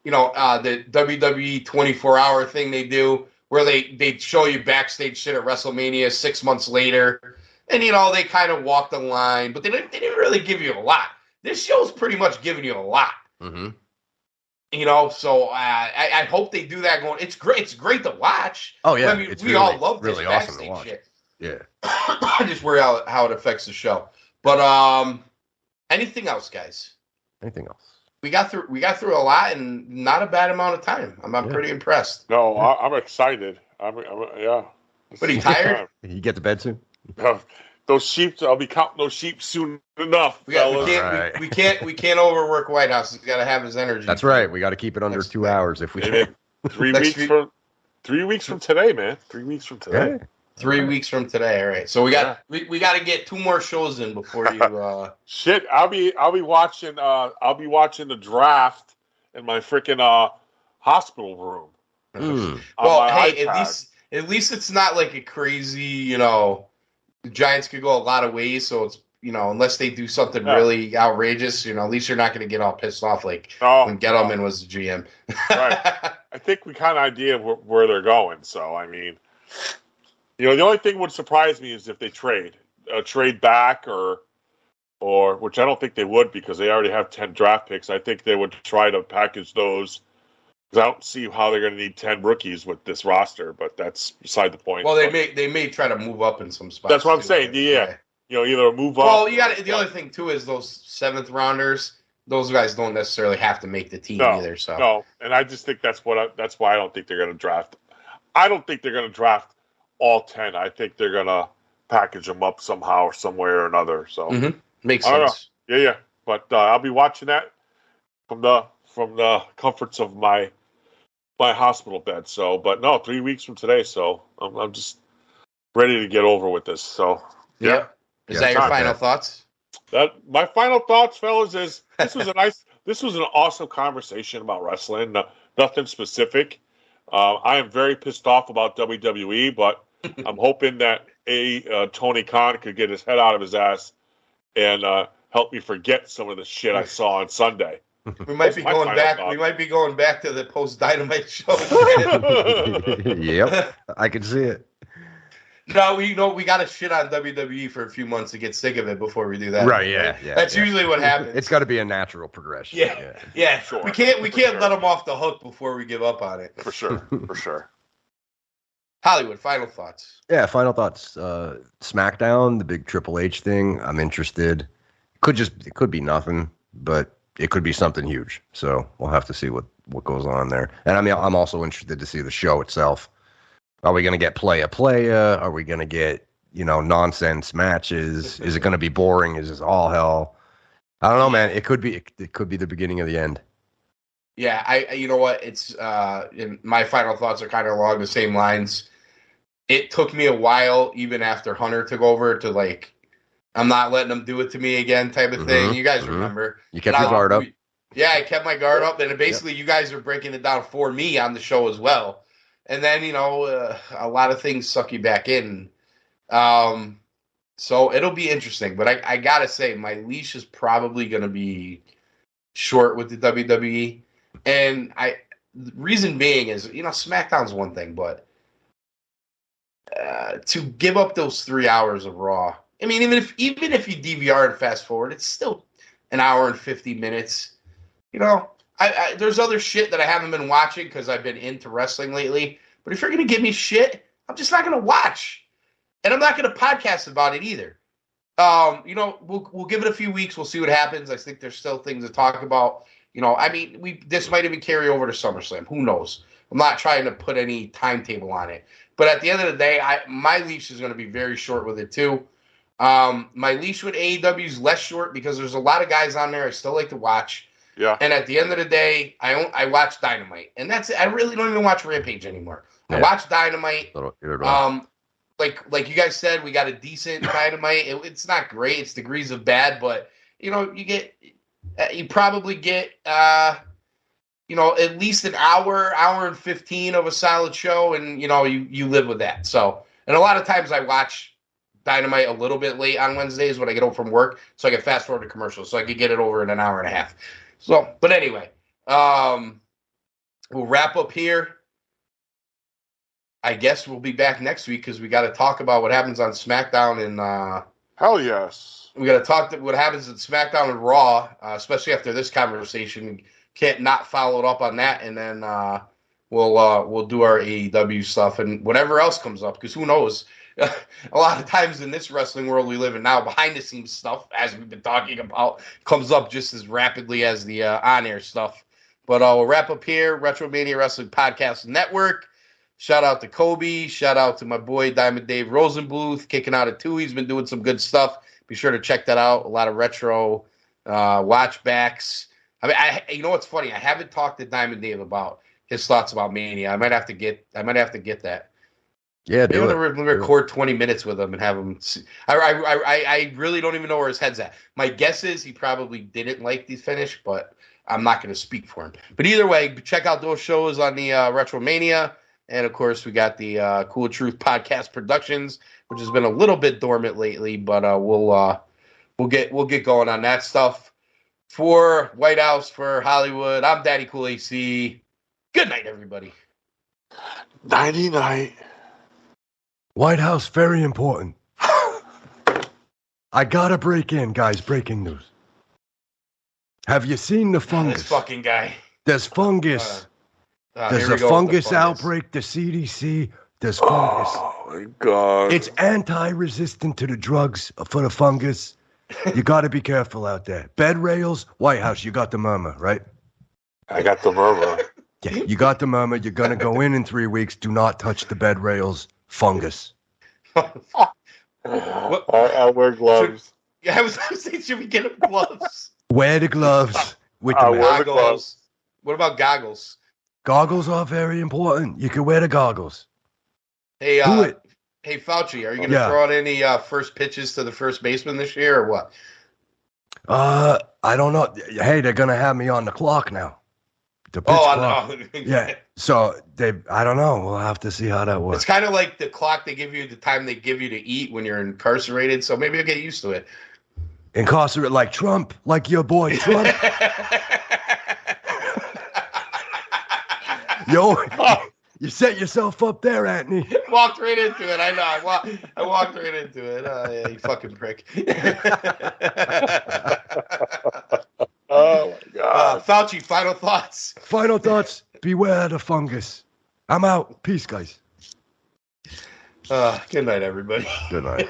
WWE 24-hour thing they do where they show you backstage shit at WrestleMania 6 months later. And, they kind of walk the line, but they didn't really give you a lot. This show's pretty much giving you a lot. Mm-hmm. So I hope they do that going. It's great. It's great to watch. Oh, yeah. I mean, we all love this really awesome to watch. Shit. Yeah. Just where how it affects the show. But anything else, guys? Anything else? We got through a lot in not a bad amount of time. I'm pretty impressed. No, I'm excited. Yeah. But you tired? You get to bed soon? Those sheep. I'll be counting those sheep soon enough. We can't overwork Whitehouse. He's got to have his energy. That's right. We got to keep it under 2 hours if we can. 3 weeks from today, man. 3 weeks from today. Yeah. 3 weeks from today. All right. So we got to get 2 more shows in before you. Shit, I'll be watching the draft in my freaking hospital room. Well, hey, at least it's not like a crazy, the Giants could go a lot of ways, so it's unless they do something really outrageous, at least you're not going to get all pissed off like when Gettleman was the GM. Right. I think we kind of idea where they're going. So I mean, the only thing would surprise me is if they trade back or which I don't think they would because they already have 10 draft picks. I think they would try to package those. I don't see how they're going to need 10 rookies with this roster, but that's beside the point. Well, they may try to move up in some spots. That's what I'm saying. Yeah. Either move up. Well, you got the other thing too is those 7th rounders. those guys don't necessarily have to make the team either. So no, and I just think that's why I don't think they're going to draft. I don't think they're going to draft all 10. I think they're going to package them up somehow, somewhere or another. So makes sense. Yeah. But I'll be watching that from the comforts of my hospital bed. So, but no, 3 weeks from today. So I'm just ready to get over with this. So yeah. Is that your final thoughts? My final thoughts, fellas, is this was an awesome conversation about wrestling. Nothing specific. I am very pissed off about WWE, but I'm hoping that Tony Khan could get his head out of his ass and help me forget some of the shit I saw on Sunday. We might be going back. We might be going back to the post Dynamite show. Yep, I can see it. No, we got to shit on WWE for a few months to get sick of it before we do that. Right? Yeah. That's usually what happens. It's got to be a natural progression. Yeah. Sure. We can't let them off the hook before we give up on it. For sure. Hollywood, final thoughts. Yeah, final thoughts. SmackDown, the big Triple H thing. I'm interested. It could be nothing, but it could be something huge. So we'll have to see what goes on there. And I mean, I'm also interested to see the show itself. Are we going to get playa? Are we going to get, nonsense matches? Is it going to be boring? Is this all hell? I don't know, man. It could be the beginning of the end. Yeah, you know what? It's my final thoughts are kind of along the same lines. It took me a while, even after Hunter took over, to I'm not letting them do it to me again type of thing. You guys remember. You kept your guard up. Yeah, I kept my guard up. And basically, you guys are breaking it down for me on the show as well. And then, a lot of things suck you back in. So it'll be interesting. But I got to say, my leash is probably going to be short with the WWE. And the reason being is, SmackDown's one thing, but to give up those 3 hours of Raw, I mean, even if you DVR and fast forward, it's still an hour and 50 minutes. There's other shit that I haven't been watching because I've been into wrestling lately. But if you're going to give me shit, I'm just not going to watch. And I'm not going to podcast about it either. We'll give it a few weeks. We'll see what happens. I think there's still things to talk about. This might even carry over to SummerSlam. Who knows? I'm not trying to put any timetable on it. But at the end of the day, my leash is going to be very short with it too. My leash with AEW is less short because there's a lot of guys on there I still like to watch. Yeah. And at the end of the day, I watch Dynamite, and that's it. I really don't even watch Rampage anymore. I watch Dynamite. Like you guys said, we got a decent Dynamite. It's not great. It's degrees of bad, but you probably get at least an hour and 15 of a solid show, and you live with that. So, and a lot of times I watch Dynamite a little bit late on Wednesdays when I get home from work, so I can fast forward to commercials, so I can get it over in an hour and a half. So, but anyway, we'll wrap up here. I guess we'll be back next week because we got to talk about what happens on SmackDown and hell yes, we got to talk what happens at SmackDown and Raw, especially after this conversation. Can't not follow it up on that, and then we'll do our AEW stuff and whatever else comes up, because who knows. A lot of times in this wrestling world we live in now, behind the scenes stuff, as we've been talking about, comes up just as rapidly as the on-air stuff. But we'll wrap up here. Retromania Wrestling Podcast Network. Shout out to Kobe. Shout out to my boy Diamond Dave Rosenbluth, kicking out at 2. He's been doing some good stuff. Be sure to check that out. A lot of retro watchbacks. I mean, you know what's funny? I haven't talked to Diamond Dave about his thoughts about Mania. I might have to get that. Yeah, do it. Record 20 minutes with him and have him. I really don't even know where his head's at. My guess is he probably didn't like the finish, but I'm not going to speak for him. But either way, check out those shows on the Retromania, and of course we got the Cool Truth Podcast Productions, which has been a little bit dormant lately, but we'll get going on that stuff. For Whitehouse, for Hollywood, I'm Daddy Cool AC. Good night, everybody. Nighty night. Whitehouse, very important. I gotta break in, guys. Breaking news. Have you seen the fungus? This fucking guy. There's fungus. There's a fungus outbreak. The CDC. There's fungus. Oh my god. It's anti-resistant to the drugs for the fungus. You got to be careful out there. Bed rails, Whitehouse, you got the murmur, right? I got the murmur. Yeah, you got the murmur. You're going to go in 3 weeks. Do not touch the bed rails. Fungus. I wear gloves. Yeah, I was saying, should we get him gloves? Wear the gloves with the I mask. wear the gloves. Goggles. What about goggles? Goggles are very important. You can wear the goggles. Hey, Do it. Hey, Fauci, are you going to Yeah. throw out any first pitches to the first baseman this year or what? I don't know. Hey, they're going to have me on the clock now. The pitch Oh, clock. I know. Yeah. So I don't know. We'll have to see how that works. It's kind of like the clock they give you, the time they give you to eat when you're incarcerated. So maybe you'll get used to it. Incarcerate like Trump, like your boy Trump. Yo, you set yourself up there, Anthony. Walked right into it. I know. I walked right into it. Oh, yeah, you fucking prick. Oh my God. Fauci, final thoughts. Final thoughts. Beware the fungus. I'm out. Peace, guys. Good night, everybody. Good night.